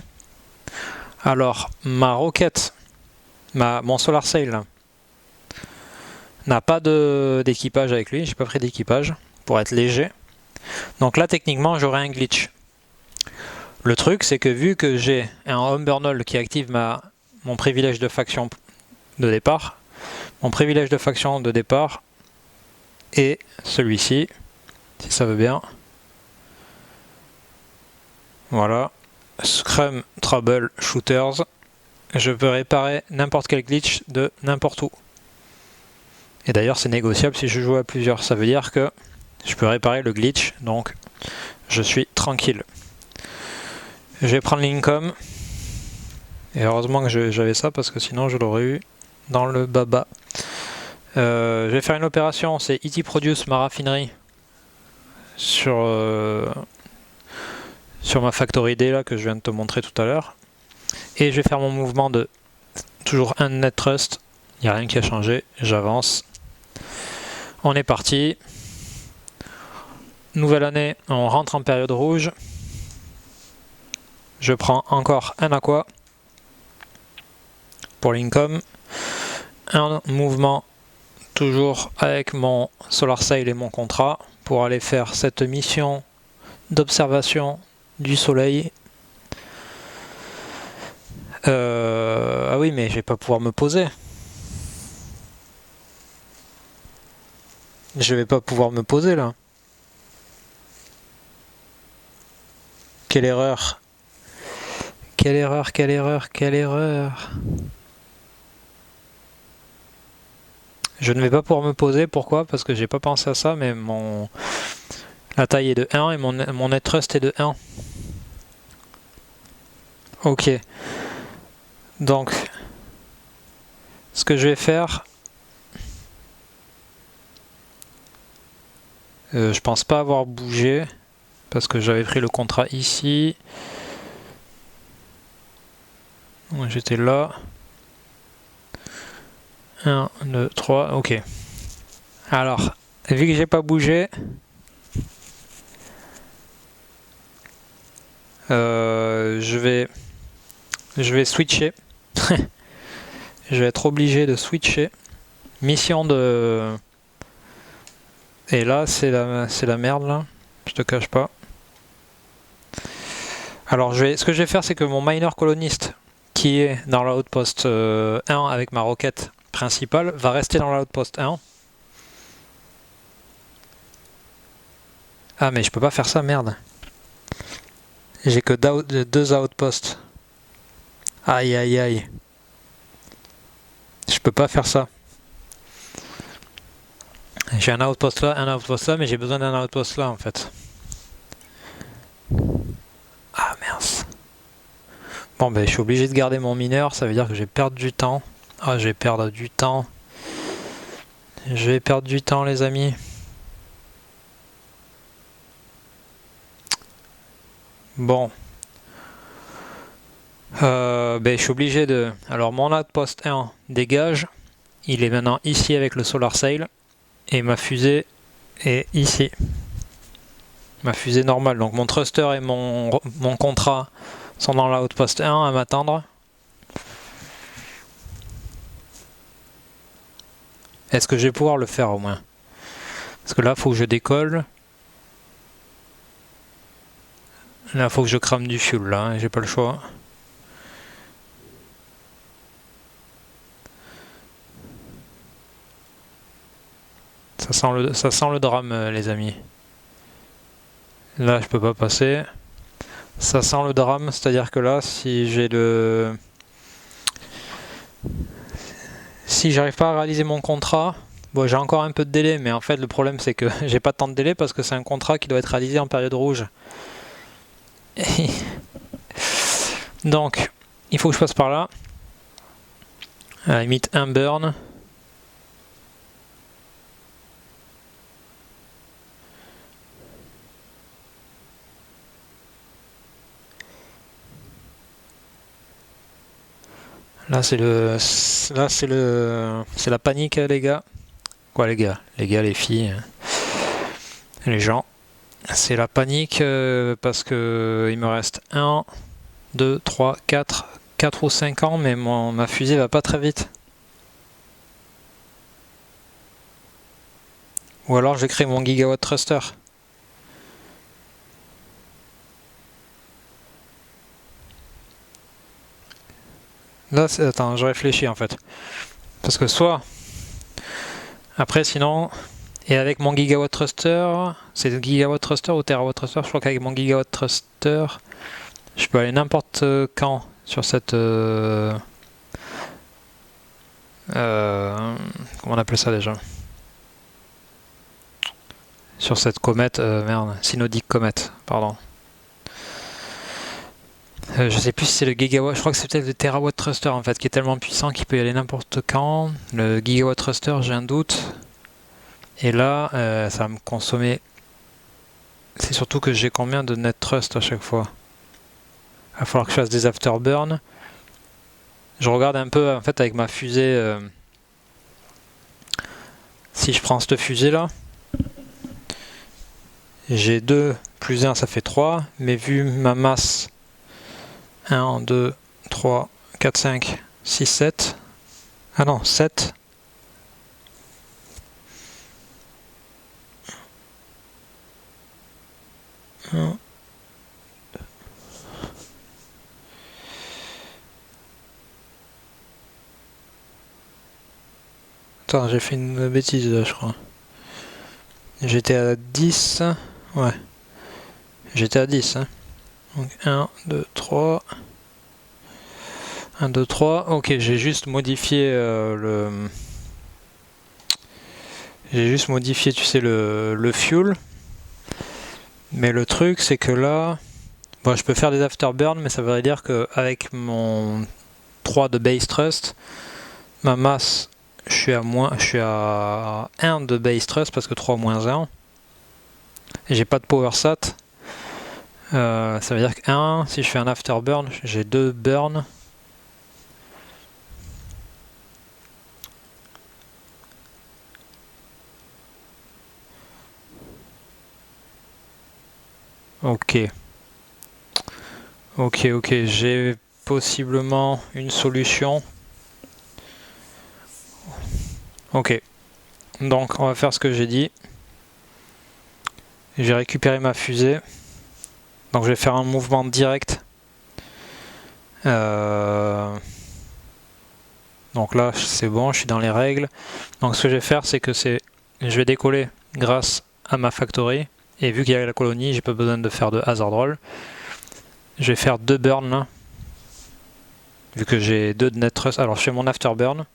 Alors ma roquette, mon Solar Sail n'a pas d'équipage avec lui, j'ai pas pris d'équipage pour être léger. Donc là techniquement j'aurai un glitch. Le truc c'est que vu que j'ai un Umbernal qui active mon privilège de faction de départ, mon privilège de faction de départ est celui-ci, si ça veut bien. Voilà, Scrum Trouble Shooters. Je peux réparer n'importe quel glitch de n'importe où. Et d'ailleurs c'est négociable si je joue à plusieurs, ça veut dire que je peux réparer le glitch, donc je suis tranquille. Je vais prendre l'Incom. Et heureusement que j'avais ça parce que sinon je l'aurais eu dans le baba. Je vais faire une opération, c'est ET Produce ma raffinerie sur ma Factory D là que je viens de te montrer tout à l'heure. Et je vais faire mon mouvement de toujours un net trust. Il n'y a rien qui a changé, j'avance. On est parti. Nouvelle année, on rentre en période rouge. Je prends encore un aqua pour l'Incom. Un mouvement toujours avec mon Solar Sail et mon contrat pour aller faire cette mission d'observation du soleil. Ah oui, mais je vais pas pouvoir me poser. Je vais pas pouvoir me poser là. Quelle erreur! Quelle erreur, quelle erreur, quelle erreur! Je ne vais pas pouvoir me poser, pourquoi? Parce que j'ai pas pensé à ça, mais la taille est de 1 et mon net trust est de 1. Ok. Donc, ce que je vais faire, je pense pas avoir bougé, parce que j'avais pris le contrat ici. J'étais là. 1, 2, 3, ok. Alors, vu que j'ai pas bougé, je vais switcher. Je vais être obligé de switcher. Mission de... Et là, c'est la merde, là. Je te cache pas. Alors, ce que je vais faire, c'est que mon miner coloniste, qui est dans l'outpost 1 avec ma roquette principale, va rester dans l'outpost 1. Ah, mais je peux pas faire ça, merde. J'ai que 2 outposts. Aïe, aïe, aïe. Je peux pas faire ça. J'ai un outpost là, mais j'ai besoin d'un outpost là en fait. Ah mince. Bon ben je suis obligé de garder mon mineur, ça veut dire que je vais perdre du temps. Ah je vais perdre du temps. Je vais perdre du temps les amis. Bon. Ben je suis obligé de... Alors mon outpost 1 dégage. Il est maintenant ici avec le Solar Sail. Et ma fusée est ici. Ma fusée normale. Donc mon thruster et mon contrat sont dans l'outpost 1 à m'attendre. Est-ce que je vais pouvoir le faire au moins? Parce que là, il faut que je décolle. Là, il faut que je crame du fuel, là, hein, j'ai pas le choix. Ça sent le drame, les amis. Là, je peux pas passer. Ça sent le drame, c'est-à-dire que là, si j'ai le... Si j'arrive pas à réaliser mon contrat, bon, j'ai encore un peu de délai, mais en fait, le problème, c'est que j'ai pas tant de délai parce que c'est un contrat qui doit être réalisé en période rouge. Donc, il faut que je passe par là. À la limite, un burn. Là c'est la panique les gars. Quoi les gars? Les gars, les filles, les gens. C'est la panique parce que il me reste 1, 2, 3, 4 ou 5 ans, mais ma fusée va pas très vite. Ou alors j'ai créé mon gigawatt thruster. Là, attends, je réfléchis en fait. Parce que soit... Après, sinon... Et avec mon gigawatt thruster, c'est gigawatt thruster ou terawatt thruster? Je crois qu'avec mon gigawatt thruster, je peux aller n'importe quand sur cette... comment on appelle ça déjà? Sur cette comète, merde, synodique comète, pardon. Je sais plus si c'est le gigawatt, je crois que c'est peut-être le terawatt thruster en fait, qui est tellement puissant qu'il peut y aller n'importe quand. Le gigawatt thruster, j'ai un doute. Et là, ça va me consommer. C'est surtout que j'ai combien de net thrust à chaque fois? Il va falloir que je fasse des afterburns. Je regarde un peu en fait avec ma fusée. Si je prends cette fusée là, j'ai 2 plus 1, ça fait 3. Mais vu ma masse, 1, 2, 3, 4, 5, 6, 7. Ah non, 7. Attends, j'ai fait une bêtise là, je crois. J'étais à 10. Ouais. J'étais à 10. Hein. Donc 1, 2, 3. 1, 2, 3. Ok, j'ai juste modifié le... J'ai juste modifié, tu sais, le fuel. Mais le truc, c'est que là... Bon, je peux faire des afterburns, mais ça voudrait dire qu'avec mon 3 de base thrust, ma masse, je suis à 1 de base thrust parce que 3 moins 1. Et j'ai pas de power sat. Ça veut dire que 1, si je fais un afterburn, j'ai 2 burns. Ok. Ok, j'ai possiblement une solution. Ok. Donc, on va faire ce que j'ai dit. J'ai récupéré ma fusée. Donc, je vais faire un mouvement direct. Donc là, c'est bon, je suis dans les règles. Donc, ce que je vais faire, c'est que je vais décoller grâce à ma factory. Et vu qu'il y a la colonie, j'ai pas besoin de faire de hazard roll. Je vais faire 2 burns là. Vu que j'ai 2 de net thrust. Alors je fais mon afterburn.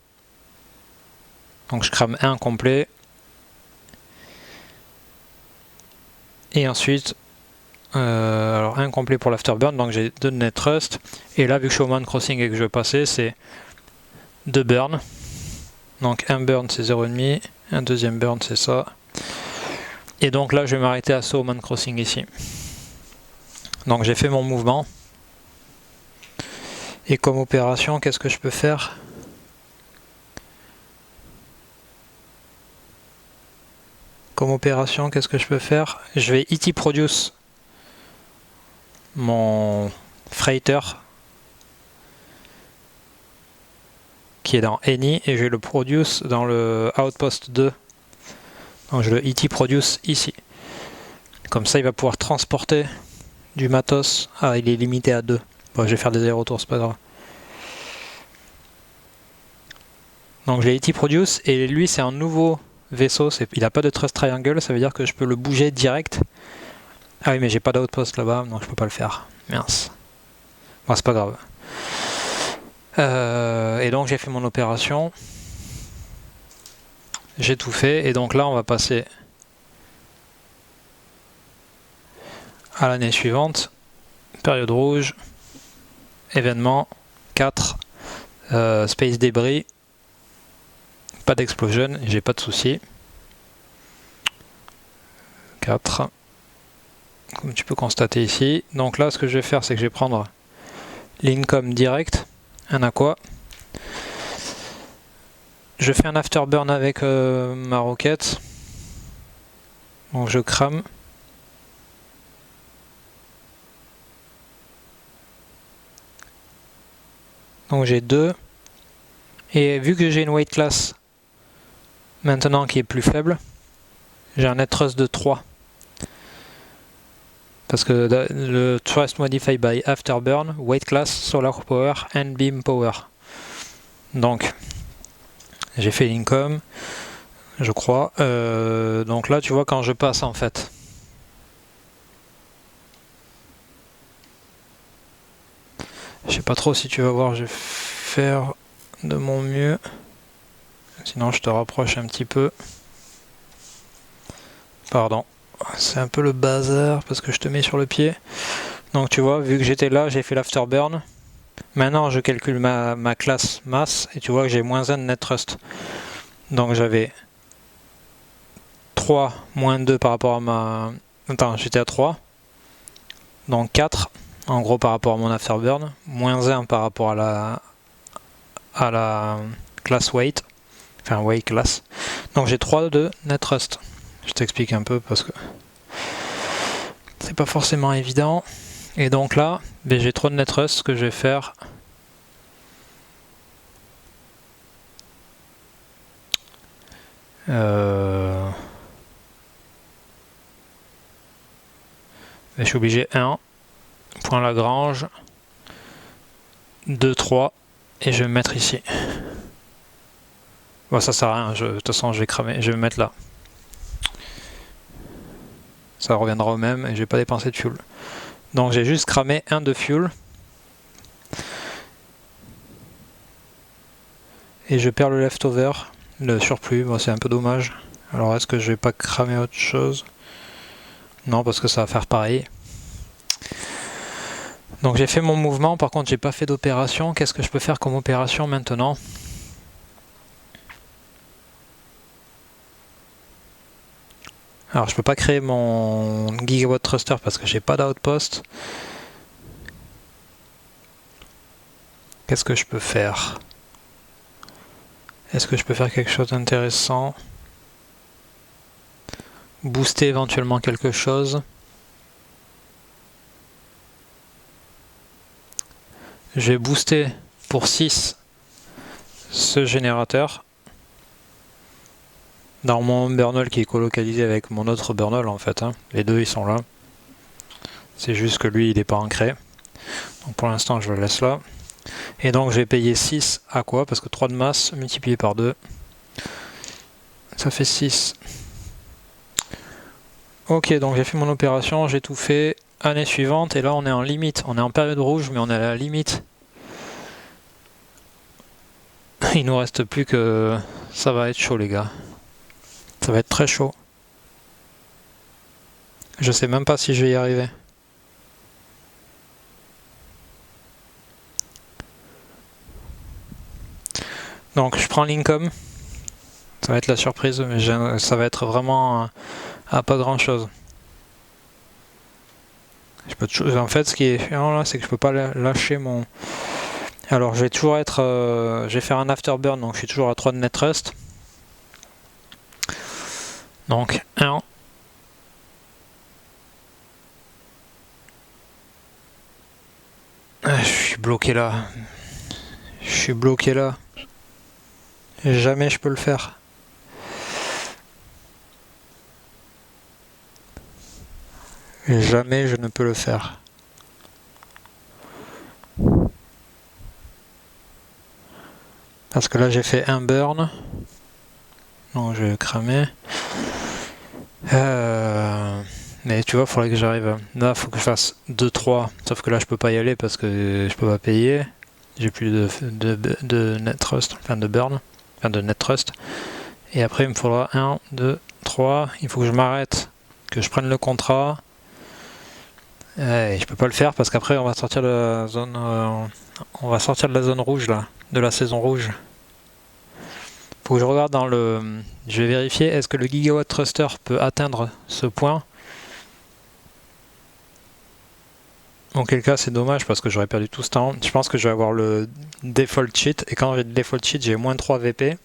Donc je crame 1 complet. Et ensuite, alors 1 complet pour l'afterburn. Donc j'ai 2 de net thrust. Et là, vu que je suis au man crossing et que je veux passer, c'est 2 burns. Donc un burn c'est 0,5. Un deuxième burn c'est ça. Et donc là, je vais m'arrêter à saut au man crossing ici. Donc j'ai fait mon mouvement. Et comme opération, qu'est-ce que je peux faire? Comme opération, qu'est-ce que je peux faire? Je vais ET produce mon freighter qui est dans Any et je vais le produce dans le outpost 2. Donc je le ET produce ici. Comme ça, il va pouvoir transporter du matos. Ah, il est limité à 2. Bon, je vais faire des allers-retours, c'est pas grave. Donc je l'ai ET produce et lui, c'est un nouveau vaisseau. Il n'a pas de thrust triangle, ça veut dire que je peux le bouger direct. Ah oui, mais j'ai pas d'outpost là-bas, donc je peux pas le faire. Mince. Bon, c'est pas grave. Et donc j'ai fait mon opération. J'ai tout fait. Et donc là, on va passer à l'année suivante. Période rouge. Événement 4. Space débris. Pas d'explosion, j'ai pas de soucis. 4. Comme tu peux constater ici. Donc là, ce que je vais faire, c'est que je vais prendre l'income direct, un aqua. Je fais un afterburn avec ma roquette. Donc je crame. Donc j'ai 2. Et vu que j'ai une weight class maintenant qui est plus faible, j'ai un net thrust de 3. Parce que le Thrust Modify by Afterburn, Weight Class, Solar Power and Beam Power. Donc, j'ai fait l'income, je crois. Donc là, tu vois, quand je passe en fait. Je sais pas trop si tu vas voir, je vais faire de mon mieux. Sinon, je te rapproche un petit peu. Pardon. C'est un peu le bazar parce que je te mets sur le pied. Donc tu vois, vu que j'étais là, j'ai fait l'afterburn. Maintenant, je calcule ma classe masse et tu vois que j'ai moins 1 de net thrust. Donc j'avais 3 moins 2 par rapport à ma... Attends, j'étais à 3. Donc 4 en gros par rapport à mon afterburn. Moins 1 par rapport à la class weight. Enfin weight class. Donc j'ai 3 de net thrust. Je t'explique un peu parce que c'est pas forcément évident. Et donc là, j'ai trop de net thrust. Ce que je vais faire, je suis obligé 1, point Lagrange, 2, 3, et je vais me mettre ici. Bon, ça sert à rien, de toute façon je vais cramer, je vais me mettre là. Ça reviendra au même et je vais pas dépenser de fuel. Donc j'ai juste cramé 1 de fuel. Et je perds le leftover, le surplus, bon, c'est un peu dommage. Alors est-ce que je vais pas cramer autre chose? Non, parce que ça va faire pareil. Donc j'ai fait mon mouvement, par contre j'ai pas fait d'opération. Qu'est-ce que je peux faire comme opération maintenant? Alors je peux pas créer mon gigawatt thruster parce que j'ai pas d'outpost. Qu'est-ce que je peux faire? Est-ce que je peux faire quelque chose d'intéressant? Booster éventuellement quelque chose. Je vais booster pour 6 ce générateur dans mon burnel qui est colocalisé avec mon autre burnel en fait. Hein. Les deux ils sont là. C'est juste que lui il n'est pas ancré. Donc pour l'instant je le laisse là. Et donc je vais payer 6 à quoi? Parce que 3 de masse multiplié par 2. Ça fait 6. Ok, donc j'ai fait mon opération, j'ai tout fait. Année suivante, et là on est en limite. On est en période rouge, mais on est à la limite. Il nous reste plus que... Ça va être chaud les gars. Ça va être très chaud. Je sais même pas si je vais y arriver. Donc je prends l'income. Ça va être la surprise, mais ça va être vraiment à pas grand chose. En fait, ce qui est chiant là, c'est que je peux pas lâcher mon... Alors, je vais toujours être... je vais faire un afterburn, donc je suis toujours à 3 de net thrust. Donc, 1. Je suis bloqué là. Je suis bloqué là. Jamais je peux le faire. Jamais je ne peux le faire. Parce que là j'ai fait un burn. Donc je vais cramer. Mais tu vois, il faudrait que j'arrive. Là, il faut que je fasse 2-3. Sauf que là je peux pas y aller parce que je peux pas payer. J'ai plus de net thrust, enfin de burn, enfin de net thrust. Et après il me faudra 1, 2, 3. Il faut que je m'arrête, que je prenne le contrat. Et je peux pas le faire parce qu'après on va sortir de la zone, on va sortir de la zone rouge là, de la saison rouge. Faut que je regarde dans le, je vais vérifier est-ce que le gigawatt thruster peut atteindre ce point. Auquel cas c'est dommage parce que j'aurais perdu tout ce temps. Je pense que je vais avoir le default cheat et quand j'ai le default cheat j'ai moins 3 VP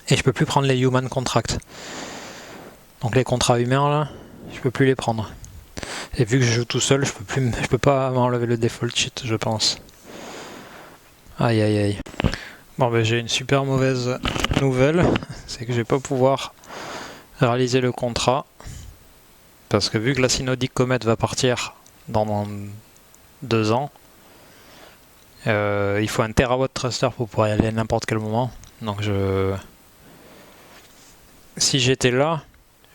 et je peux plus prendre les human contracts. Donc les contrats humains là, je peux plus les prendre. Et vu que je joue tout seul, je peux pas m'enlever le default cheat, je pense. Aïe aïe aïe. Bon ben j'ai une super mauvaise nouvelle, c'est que je vais pas pouvoir réaliser le contrat. Parce que vu que la synodic Comet va partir dans 2 ans, il faut un terawatt thruster pour pouvoir y aller à n'importe quel moment. Donc si j'étais là,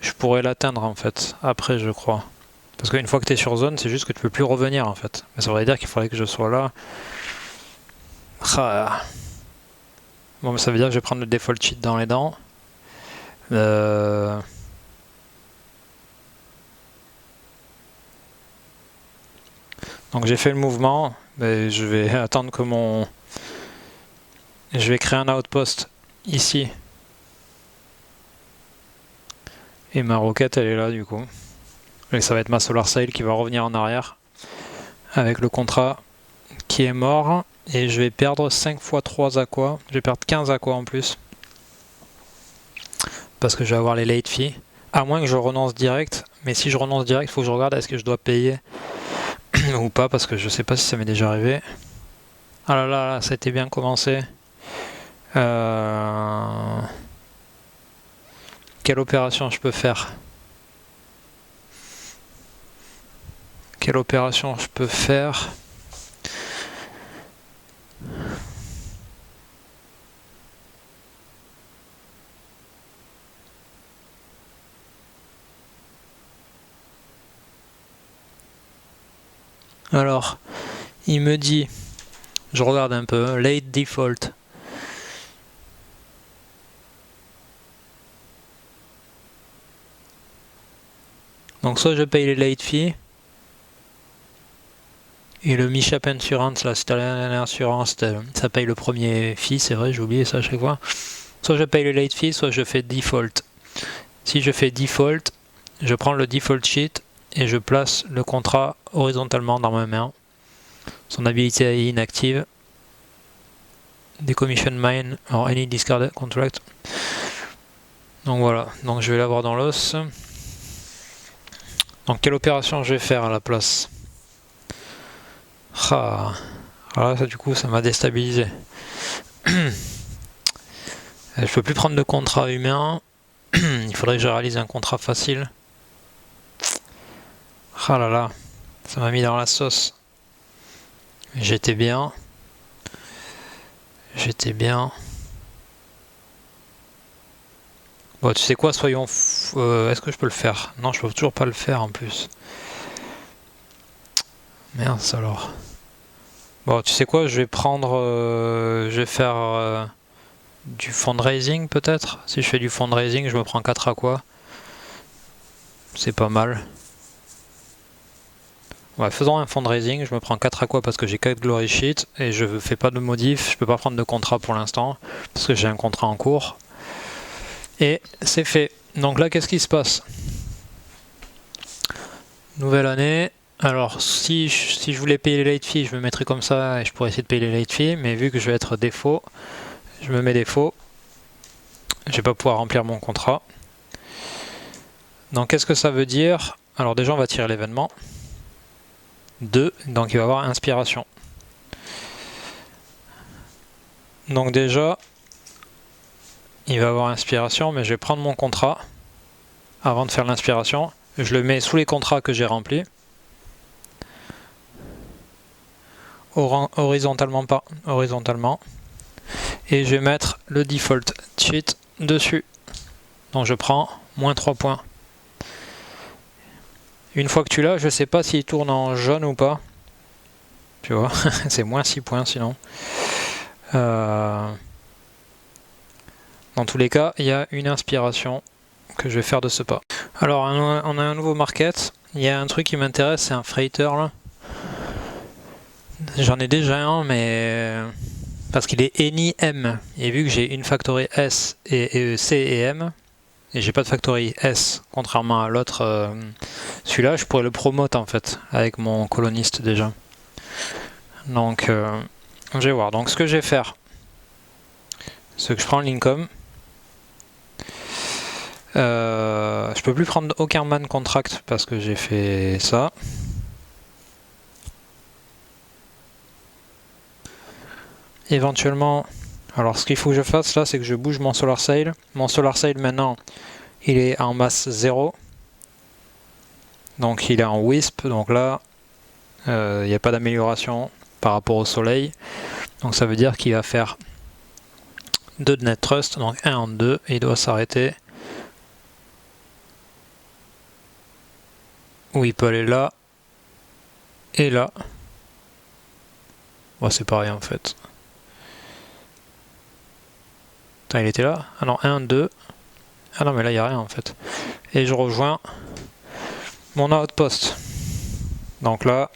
je pourrais l'atteindre en fait, après je crois. Parce qu'une fois que tu es sur zone, c'est juste que tu peux plus revenir en fait. Mais ça voudrait dire qu'il faudrait que je sois là. Ah. Bon, mais ça veut dire que je vais prendre le default cheat dans les dents. Donc j'ai fait le mouvement, mais je vais attendre que je vais créer un outpost ici. Et ma roquette elle est là du coup. Et ça va être ma Solar Sail qui va revenir en arrière avec le contrat qui est mort. Et je vais perdre 5 x 3 aqua. Je vais perdre 15 aqua en plus. Parce que je vais avoir les late fees. À moins que je renonce direct. Mais si je renonce direct, il faut que je regarde est-ce que je dois payer ou pas. Parce que je sais pas si ça m'est déjà arrivé. Ah là là, ça a été bien commencé. Quelle opération je peux faire? Quelle opération je peux faire? Alors, il me dit, je regarde un peu, late default. Donc soit je paye les late fees, et le Mishap Insurance, là, c'est l'assurance, ça paye le premier fee, c'est vrai, j'ai oublié ça à chaque fois. Soit je paye le late fee, soit je fais default. Si je fais default, je prends le default sheet et je place le contrat horizontalement dans ma main. Son habilité est inactive. Decommission mine or any discard contract. Donc voilà, donc je vais l'avoir dans l'os. Donc quelle opération je vais faire à la place? Ah, voilà, ça du coup ça m'a déstabilisé. Je peux plus prendre de contrat humain. Il faudrait que je réalise un contrat facile. Ah là là, ça m'a mis dans la sauce. J'étais bien. J'étais bien. Bon, tu sais quoi, soyons... est-ce que je peux le faire? Non, je peux toujours pas le faire en plus. Merde, alors. Bon, tu sais quoi, je vais prendre... je vais faire du fundraising peut-être. Si je fais du fundraising, je me prends 4 aqua. C'est pas mal. Ouais, faisons un fundraising, je me prends 4 aqua parce que j'ai 4 glory sheets et je fais pas de modif, je peux pas prendre de contrat pour l'instant parce que j'ai un contrat en cours. Et c'est fait. Donc là, qu'est-ce qui se passe? Nouvelle année. Alors, si je voulais payer les late fees, je me mettrais comme ça et je pourrais essayer de payer les late fees. Mais vu que je vais être défaut, je me mets défaut. Je vais pas pouvoir remplir mon contrat. Donc, qu'est-ce que ça veut dire? Alors déjà, on va tirer l'événement. 2, donc il va y avoir inspiration. Donc déjà, il va avoir inspiration, mais je vais prendre mon contrat avant de faire l'inspiration. Je le mets sous les contrats que j'ai remplis. Horizontalement, pas horizontalement. Et je vais mettre le default cheat dessus. Donc je prends moins 3 points. Une fois que tu l'as, je sais pas s'il tourne en jaune ou pas. Tu vois, c'est moins 6 points sinon. Dans tous les cas, il y a une inspiration que je vais faire de ce pas. Alors, on a un nouveau market. Il y a un truc qui m'intéresse, c'est un freighter là. J'en ai déjà un, mais parce qu'il est Any M. Et vu que j'ai une factory S et C et M, et j'ai pas de factory S, contrairement à l'autre, celui-là, je pourrais le promote en fait, avec mon coloniste déjà. Donc, je vais voir. Donc, ce que je vais faire, c'est que je prends l'income. Je peux plus prendre aucun man contract parce que j'ai fait ça. Éventuellement, alors ce qu'il faut que je fasse là, c'est que je bouge mon Solar Sail. Mon Solar Sail maintenant, il est en masse 0. Donc il est en wisp, donc là il n'y a pas d'amélioration par rapport au soleil. Donc ça veut dire qu'il va faire 2 de net thrust, donc 1 en 2, et il doit s'arrêter. Ou il peut aller là et là. Bon, c'est pareil en fait. Attends, il était là? Ah non, 1, 2. Ah non, mais là il n'y a rien en fait. Et je rejoins mon outpost. Donc là,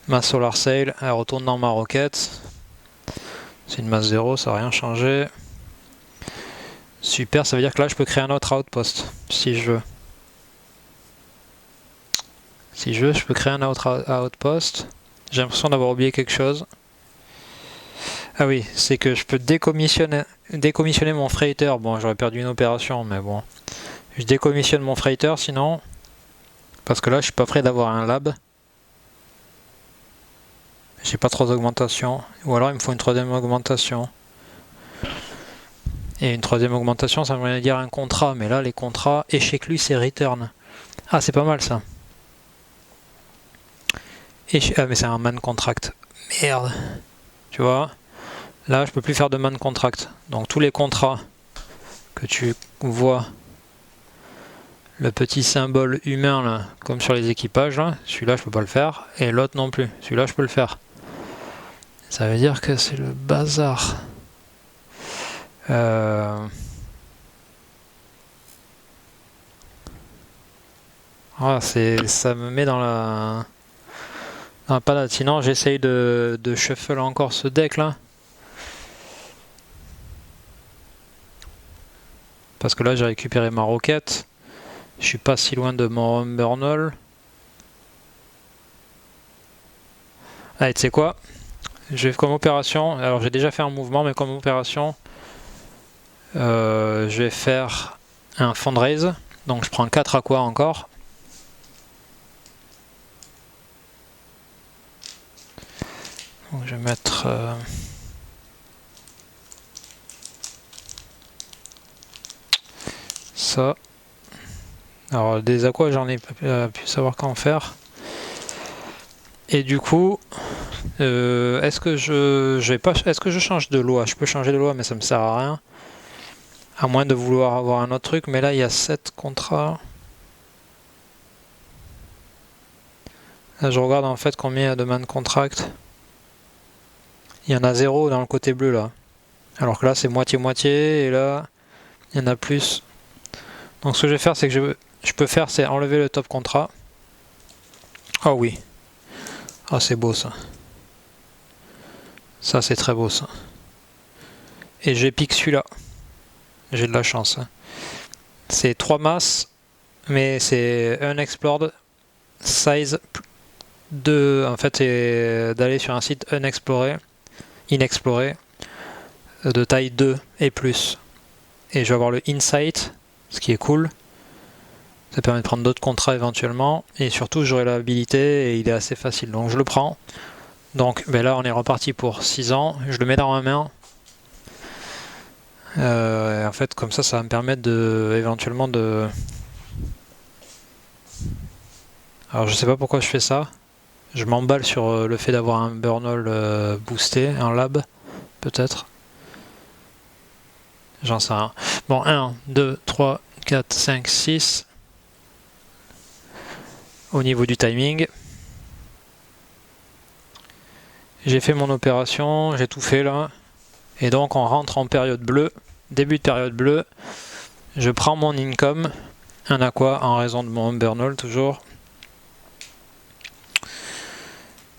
ma solar sail, elle retourne dans ma roquette. C'est une masse 0, ça n'a rien changé. Super, ça veut dire que là je peux créer un autre outpost si je veux. Si je veux, je peux créer un autre outpost. J'ai l'impression d'avoir oublié quelque chose. Ah oui, c'est que je peux décommissionner mon freighter. Bon, j'aurais perdu une opération, mais bon. Je décommissionne mon freighter sinon. Parce que là, je suis pas prêt d'avoir un lab. J'ai pas trop d'augmentation. Ou alors, il me faut une troisième augmentation. Et une troisième augmentation, ça veut dire un contrat. Mais là, les contrats, échec lui, c'est return. Ah, c'est pas mal ça. Ah, mais c'est un man contract. Merde. Tu vois? Là, je peux plus faire de man contract. Donc tous les contrats que tu vois, le petit symbole humain là, comme sur les équipages, celui-là je peux pas le faire, et l'autre non plus. Celui-là je peux le faire. Ça veut dire que c'est le bazar. Ah, ça me met dans la panade. Sinon, j'essaye de shuffle encore ce deck là. Parce que là, j'ai récupéré ma roquette. Je suis pas si loin de mon Umburnal. Allez, tu sais quoi? Je vais comme opération. Alors, j'ai déjà fait un mouvement, mais comme opération, je vais faire un fundraise. Donc, je prends 4 aqua encore. Donc, je vais mettre. Ça. Alors des aquas j'en ai pas pu savoir qu'en faire. Et du coup, est-ce que je change de loi? Je peux changer de loi mais ça me sert à rien. À moins de vouloir avoir un autre truc, mais là il y a 7 contrats. Là je regarde en fait combien il y a de man contract. Il y en a 0 dans le côté bleu là. Alors que là c'est moitié-moitié et là il y en a plus. Donc ce que je vais faire c'est que je peux faire c'est enlever le top contrat. Ah oui. Ah c'est beau ça. Ça c'est très beau ça. Et j'ai piqué celui-là. J'ai de la chance. C'est 3 masses, mais c'est unexplored size 2. En fait c'est d'aller sur un site inexploré, de taille 2 et plus. Et je vais avoir le insight, ce qui est cool. Ça permet de prendre d'autres contrats éventuellement. Et surtout j'aurai l'habilité et il est assez facile. Donc je le prends. Donc ben là on est reparti pour 6 ans. Je le mets dans ma main. En fait comme ça va me permettre éventuellement de... Alors je sais pas pourquoi je fais ça. Je m'emballe sur le fait d'avoir un Burnal boosté, un lab peut-être. J'en sais rien. Bon 1, 2, 3, 4, 5, 6. Au niveau du timing. J'ai fait mon opération, j'ai tout fait là. Et donc on rentre en période bleue. Début de période bleue. Je prends mon income. Un aqua en raison de mon Umburnal toujours.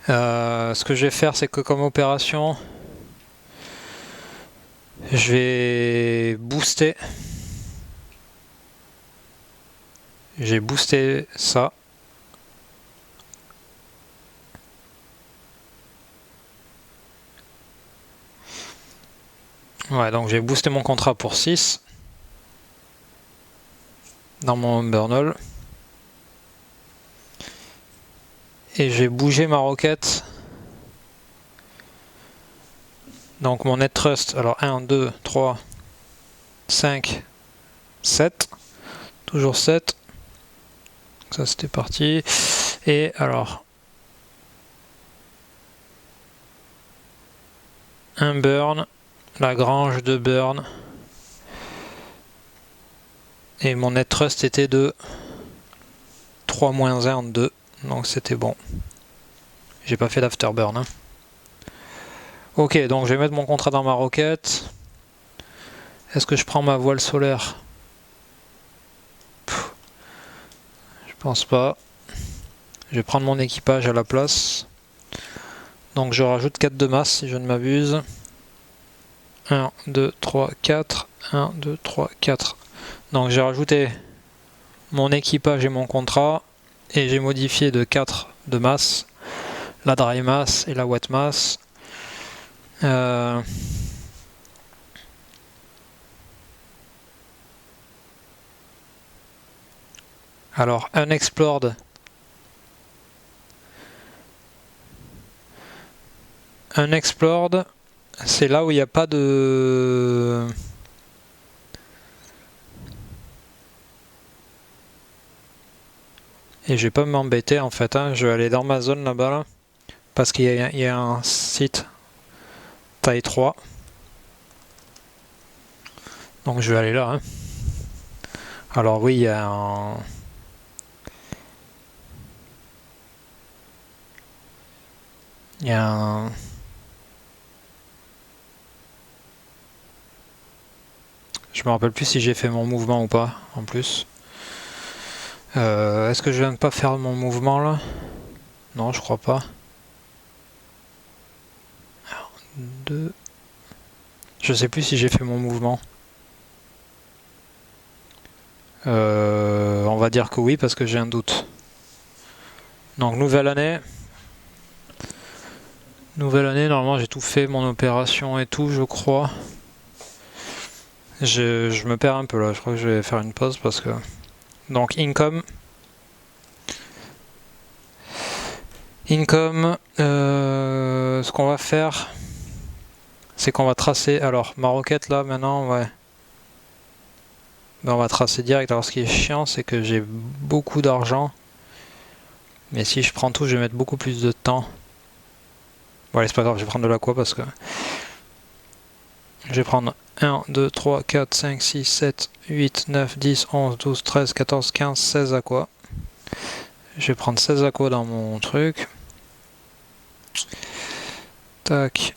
Ce que je vais faire c'est que comme opération, je vais booster. J'ai boosté ça. Ouais, donc j'ai boosté mon contrat pour 6 dans mon Umburnal. Et j'ai bougé ma roquette. Donc mon net trust, alors 1, 2, 3, 5, 7. Toujours 7. Ça c'était parti. Et alors, un burn, la grange de burn. Et mon net trust était de 3-1 en 2, donc c'était bon. J'ai pas fait d'afterburn. Hein. Ok, donc je vais mettre mon contrat dans ma roquette. Est-ce que je prends ma voile solaire? Je pense pas. Je vais prendre mon équipage à la place. Donc je rajoute 4 de masse si je ne m'abuse. 1, 2, 3, 4. 1, 2, 3, 4. Donc j'ai rajouté mon équipage et mon contrat. Et j'ai modifié de 4 de masse. La dry mass et la wet mass. Alors, unexplored. Unexplored, c'est là où il n'y a pas de... Et je vais pas m'embêter en fait, hein. Je vais aller dans ma zone là-bas, là, parce qu'il y a un site taille 3. Donc je vais aller là. Hein. Alors oui, il y a un... Il y a un... Je me rappelle plus si j'ai fait mon mouvement ou pas, en plus. Est-ce que je viens de pas faire mon mouvement là? Non, je crois pas. Alors, 2... Je sais plus si j'ai fait mon mouvement. On va dire que oui, parce que j'ai un doute. Donc, nouvelle année. Nouvelle année, normalement j'ai tout fait, mon opération et tout, je crois. Je me perds un peu là, je crois que je vais faire une pause parce que... Donc, income. Income, ce qu'on va faire, c'est qu'on va tracer... Alors, ma roquette là, maintenant, ouais. Ben, on va tracer direct. Alors, ce qui est chiant, c'est que j'ai beaucoup d'argent. Mais si je prends tout, je vais mettre beaucoup plus de temps. Bon, allez, c'est pas grave, je vais prendre de l'aqua parce que... Je vais prendre 1, 2, 3, 4, 5, 6, 7, 8, 9, 10, 11, 12, 13, 14, 15, 16 aqua. Je vais prendre 16 aqua dans mon truc. Tac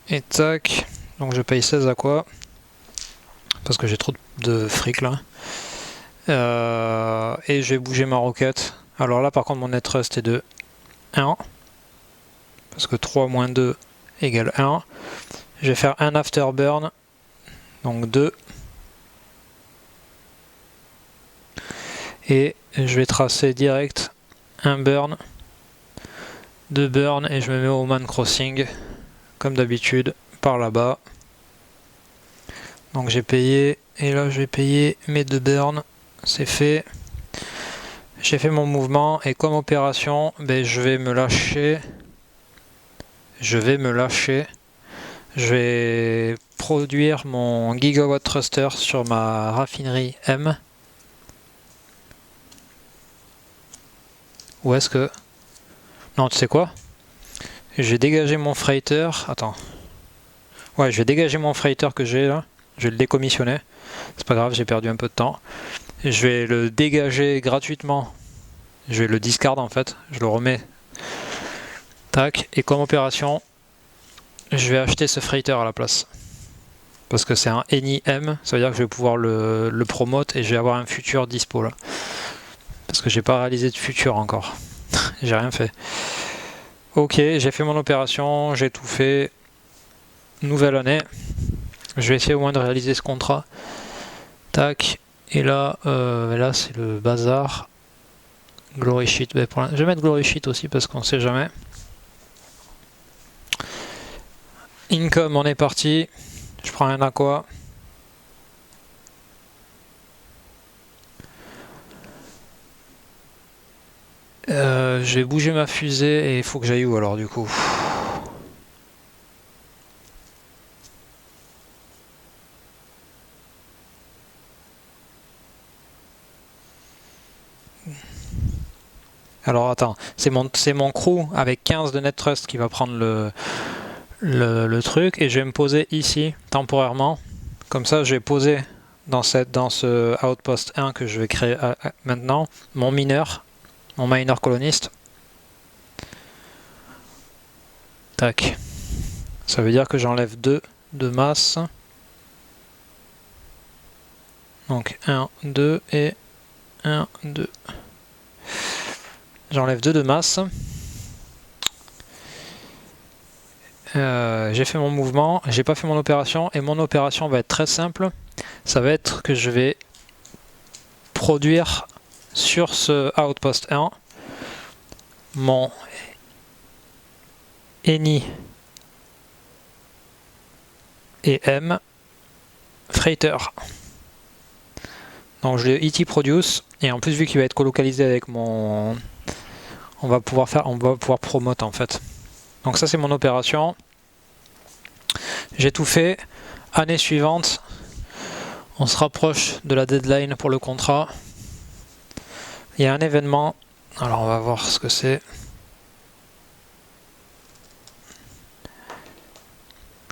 et tac. Donc je paye 16 aqua. Parce que j'ai trop de fric là. Et je vais bouger ma roquette. Alors là par contre mon net trust est de 1. Parce que 3 moins 2 égale 1. Je vais faire un afterburn. Donc 2. Et je vais tracer direct un burn. 2 burn et je me mets au man crossing. Comme d'habitude par là-bas. Donc j'ai payé. Et là je vais payer mes 2 burns. C'est fait. J'ai fait mon mouvement et comme opération, ben, je vais me lâcher. Je vais produire mon gigawatt thruster sur ma raffinerie M. Où est-ce que... Non, tu sais quoi? Je vais dégager mon freighter. Attends. Ouais, je vais dégager mon freighter que j'ai là. Je vais le décommissionner. C'est pas grave, j'ai perdu un peu de temps. Je vais le dégager gratuitement. Je vais le discard en fait. Je le remets. Tac. Et comme opération, je vais acheter ce freighter à la place. Parce que c'est un Eni M. Ça veut dire que je vais pouvoir le promote et je vais avoir un futur dispo là. Parce que j'ai pas réalisé de futur encore. J'ai rien fait. Ok, j'ai fait mon opération. J'ai tout fait. Nouvelle année. Je vais essayer au moins de réaliser ce contrat. Tac. Et là, là c'est le bazar. Glory Sheet. Je vais mettre Glory Sheet aussi parce qu'on sait jamais. Income, on est parti. Je prends un aqua. Je vais bouger ma fusée et il faut que j'aille où alors du coup? Alors attends, c'est mon crew avec 15 de net trust qui va prendre le truc et je vais me poser ici temporairement. Comme ça, je vais poser dans ce outpost 1 que je vais créer maintenant mon mineur coloniste. Tac. Ça veut dire que j'enlève 2 de masse. Donc 1, 2 et 1, 2. J'enlève 2 de masse. J'ai fait mon mouvement, j'ai pas fait mon opération et mon opération va être très simple. Ça va être que je vais produire sur ce outpost 1 mon Eni et M freighter. Donc je l'ai ET produce et en plus vu qu'il va être colocalisé avec mon, on va pouvoir promote en fait. Donc ça c'est mon opération. J'ai tout fait. Année suivante, on se rapproche de la deadline pour le contrat. Il y a un événement. Alors on va voir ce que c'est.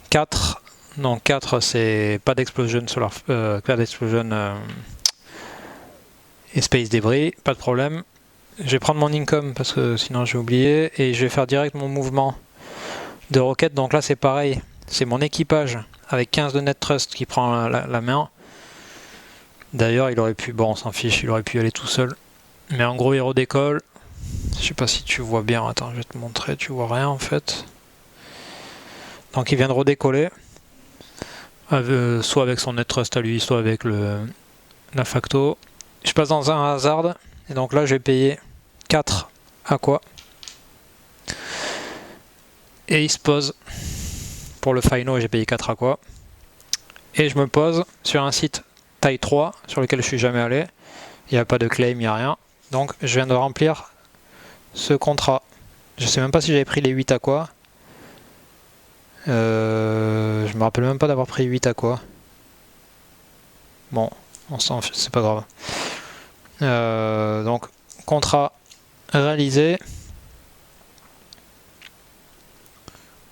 4. Donc 4 c'est pas d'explosion solar, pas d'explosion et space débris, pas de problème. Je vais prendre mon income parce que sinon j'ai oublié et je vais faire direct mon mouvement de roquette. Donc là c'est pareil, c'est mon équipage avec 15 de net trust qui prend la main. D'ailleurs il aurait pu, bon on s'en fiche, il aurait pu y aller tout seul. Mais en gros il redécolle. Je sais pas si tu vois bien, attends je vais te montrer, tu vois rien en fait. Donc il vient de redécoller. Soit avec son net trust à lui, soit avec la facto. Je passe dans un hazard, et donc là je vais payer 4 aqua. Et il se pose, pour le final j'ai payé 4 aqua. Et je me pose sur un site taille 3, sur lequel je suis jamais allé. Il n'y a pas de claim, il n'y a rien. Donc je viens de remplir ce contrat. Je sais même pas si j'avais pris les 8 aqua. Je me rappelle même pas d'avoir pris 8 aqua. Bon, on s'en fiche, c'est pas grave. Donc, contrat réalisé.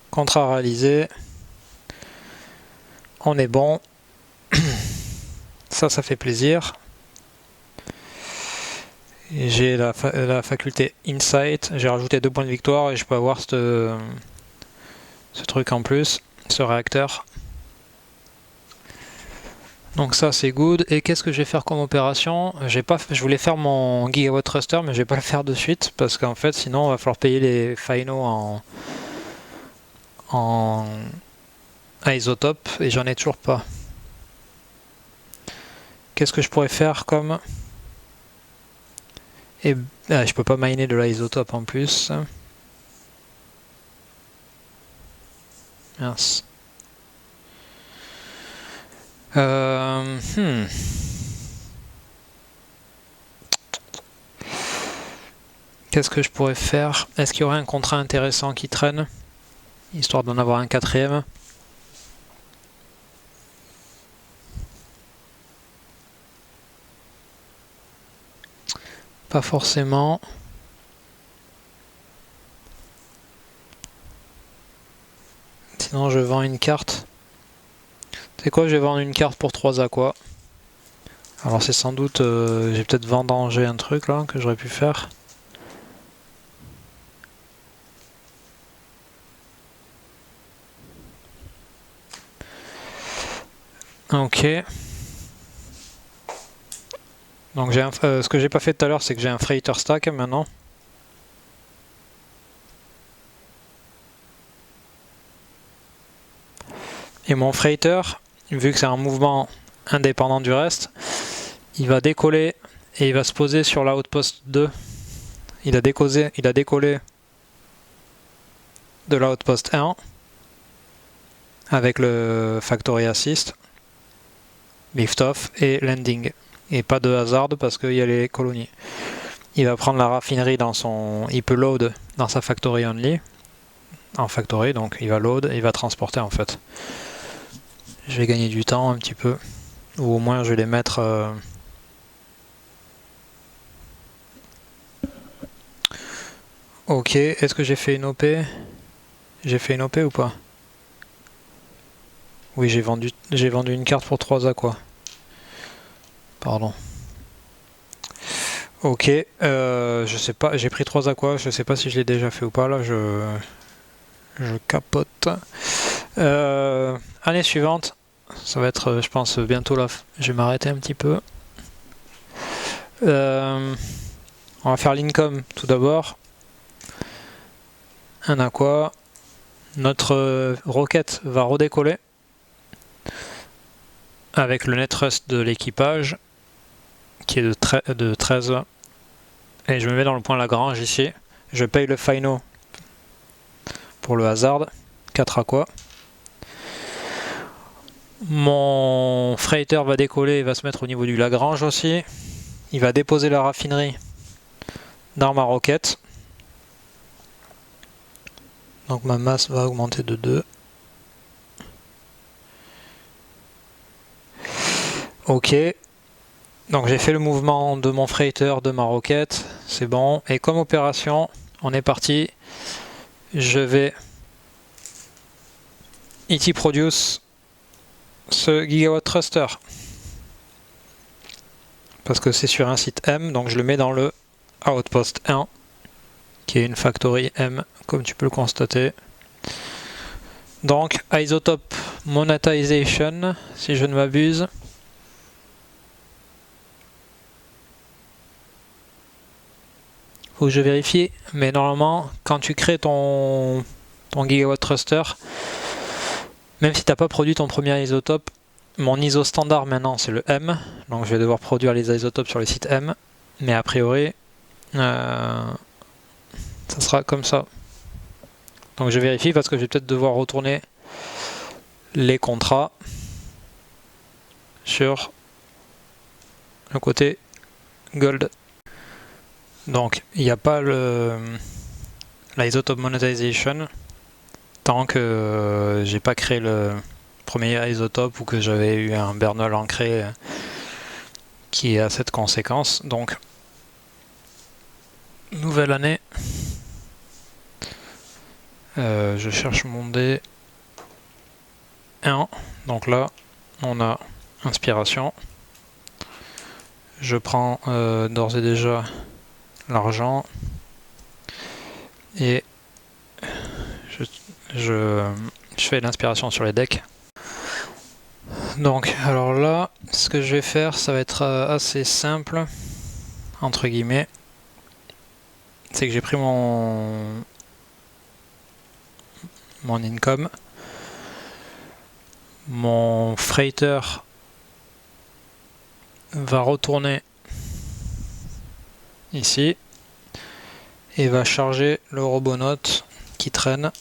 Contrat réalisé. On est bon. Ça fait plaisir. J'ai la faculté Insight. J'ai rajouté 2 points de victoire et je peux avoir ce truc en plus, ce réacteur. Donc ça c'est good. Et qu'est-ce que je vais faire comme opération? Je voulais faire mon gigawatt thruster mais je vais pas le faire de suite parce qu'en fait sinon on va falloir payer les finaux en isotope et j'en ai toujours pas. Qu'est-ce que je pourrais faire comme... Et je peux pas miner de l'isotope en plus. Mince. Qu'est-ce que je pourrais faire? Est-ce qu'il y aurait un contrat intéressant qui traîne? Histoire d'en avoir un 4ème. Pas forcément. Sinon je vends une carte. C'est quoi, je vais vendre une carte pour 3 aqua. Alors c'est sans doute... j'ai peut-être vendangé un truc là que j'aurais pu faire. Ok. Donc j'ai ce que j'ai pas fait tout à l'heure, c'est que j'ai un freighter stack maintenant. Et mon freighter, vu que c'est un mouvement indépendant du reste, il va décoller et il va se poser sur l'outpost 2. Il a décollé de l'outpost 1 avec le factory assist, lift off et landing. Et pas de hasard parce qu'il y a les colonies. Il va prendre la raffinerie dans son... Il peut load dans sa factory only. En factory, donc il va load et il va transporter en fait. Je vais gagner du temps un petit peu. Ou au moins je vais les mettre... Ok, est-ce que j'ai fait une OP? J'ai fait une OP ou pas? Oui, j'ai vendu une carte pour 3 aqua. Pardon. Ok, je sais pas, j'ai pris 3 aqua, je sais pas si je l'ai déjà fait ou pas, là je capote. Année suivante, ça va être, je pense, bientôt là, je vais m'arrêter un petit peu. On va faire l'income tout d'abord. Un aqua. Notre roquette va redécoller avec le net thrust de l'équipage qui est de 13. Et je me mets dans le point Lagrange ici. Je paye le final pour le hasard. 4 aqua. Mon freighter va décoller et va se mettre au niveau du Lagrange aussi. Il va déposer la raffinerie dans ma roquette. Donc ma masse va augmenter de 2. Ok. Donc j'ai fait le mouvement de mon freighter, de ma roquette. C'est bon. Et comme opération, on est parti. Je vais ET produce ce gigawatt thruster. Parce que c'est sur un site M, donc je le mets dans le outpost 1, qui est une factory M, comme tu peux le constater. Donc, isotope monetization, si je ne m'abuse. Faut que je vérifie, mais normalement, quand tu crées ton gigawatt thruster, même si tu n'as pas produit ton premier isotope, mon ISO standard maintenant c'est le M, donc je vais devoir produire les isotopes sur le site M, mais a priori, ça sera comme ça. Donc je vérifie parce que je vais peut-être devoir retourner les contrats sur le côté gold. Donc il n'y a pas l'isotope monetization tant que j'ai pas créé le premier isotope ou que j'avais eu un Bernal ancré qui a cette conséquence. Donc nouvelle année. Je cherche mon dé 1. Donc là, on a inspiration. Je prends d'ores et déjà l'argent et je fais l'inspiration sur les decks. Donc, alors là, ce que je vais faire, ça va être assez simple, entre guillemets. C'est que j'ai pris mon income. Mon freighter va retourner ici et va charger le robonaute qui traîne.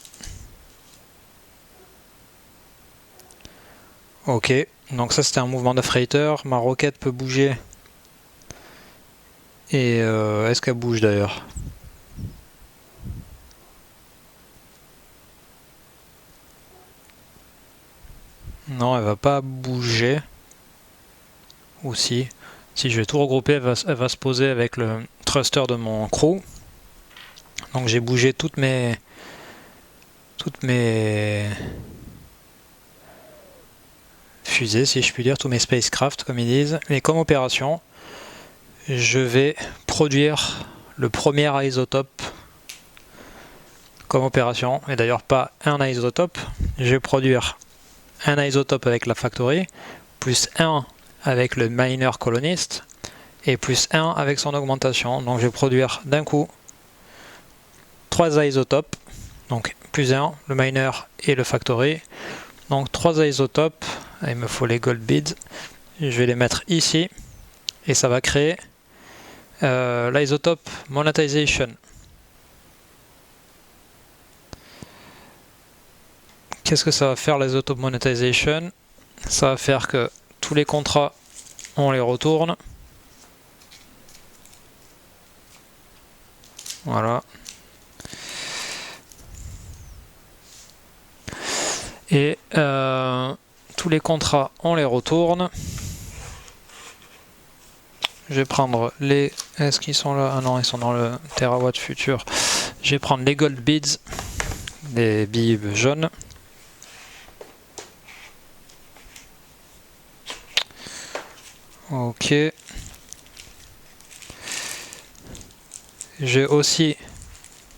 Ok, donc ça c'était un mouvement de freighter. Ma roquette peut bouger. Et est-ce qu'elle bouge d'ailleurs? Non, elle va pas bouger. Ou si je vais tout regrouper, elle va se poser avec le thruster de mon crew. Donc j'ai bougé toutes mes fusées, si je puis dire, tous mes spacecraft comme ils disent. Et comme opération, je vais produire le premier isotope comme opération. Et d'ailleurs pas un isotope, je vais produire un isotope avec la factory, plus un avec le miner coloniste, et plus 1 avec son augmentation. Donc je vais produire d'un coup 3 isotopes, donc plus 1, le miner et le factory. Donc 3 isotopes, il me faut les gold beads, je vais les mettre ici, et ça va créer l'isotope monetization. Qu'est-ce que ça va faire l'isotope monetization? Ça va faire que tous les contrats, on les retourne. Voilà. Et tous les contrats, on les retourne. Je vais prendre les... Est-ce qu'ils sont là? Ah non, ils sont dans le terawatt futur. Je vais prendre les gold beads, des billes jaunes. Ok. J'ai aussi,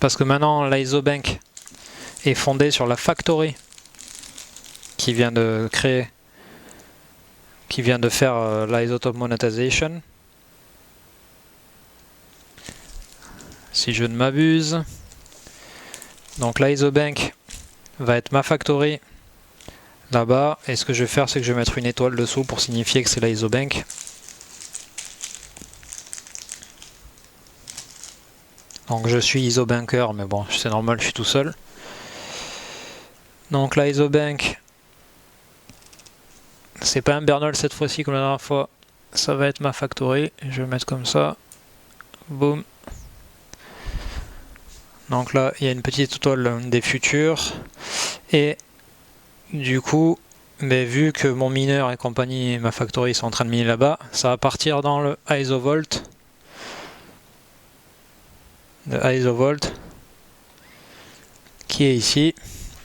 parce que maintenant l'ISOBank est fondé sur la factory qui vient de créer, qui vient de faire l'isotope monetization. Si je ne m'abuse. Donc l'ISOBank va être ma factory là-bas. Et ce que je vais faire, c'est que je vais mettre une étoile dessous pour signifier que c'est l'ISOBank. Donc je suis ISOBanker, mais bon, c'est normal, je suis tout seul. Donc l'ISOBank, c'est pas un Bernal cette fois-ci comme la dernière fois. Ça va être ma factory. Je vais mettre comme ça. Boum. Donc là, il y a une petite étoile des futurs. Et du coup, mais vu que mon mineur et compagnie, ma factory sont en train de miner là-bas, ça va partir dans le ISOVault. Le ISOVault qui est ici.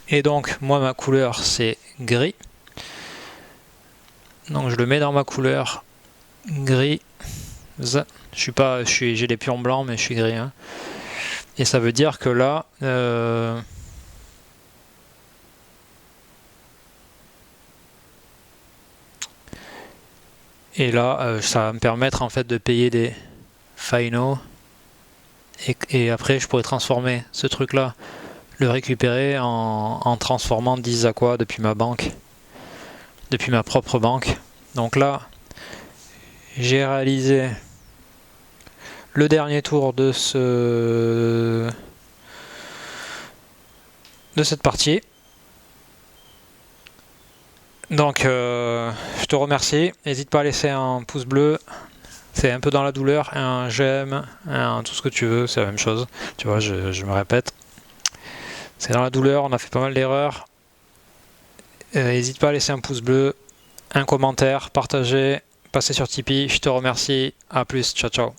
Et donc, moi, ma couleur, c'est gris. Donc, je le mets dans ma couleur gris. J'ai des pions blancs, mais je suis gris. Hein. Et ça veut dire que là, ça va me permettre en fait de payer des finaux. Et après, je pourrais transformer ce truc-là, le récupérer en transformant 10 aqua depuis ma banque, depuis ma propre banque. Donc là, j'ai réalisé le dernier tour de cette partie. Donc je te remercie, n'hésite pas à laisser un pouce bleu, c'est un peu dans la douleur, un j'aime, tout ce que tu veux, c'est la même chose, tu vois, je me répète. C'est dans la douleur, on a fait pas mal d'erreurs. N'hésite pas à laisser un pouce bleu, un commentaire, partager, passer sur Tipeee, je te remercie, à plus, ciao ciao.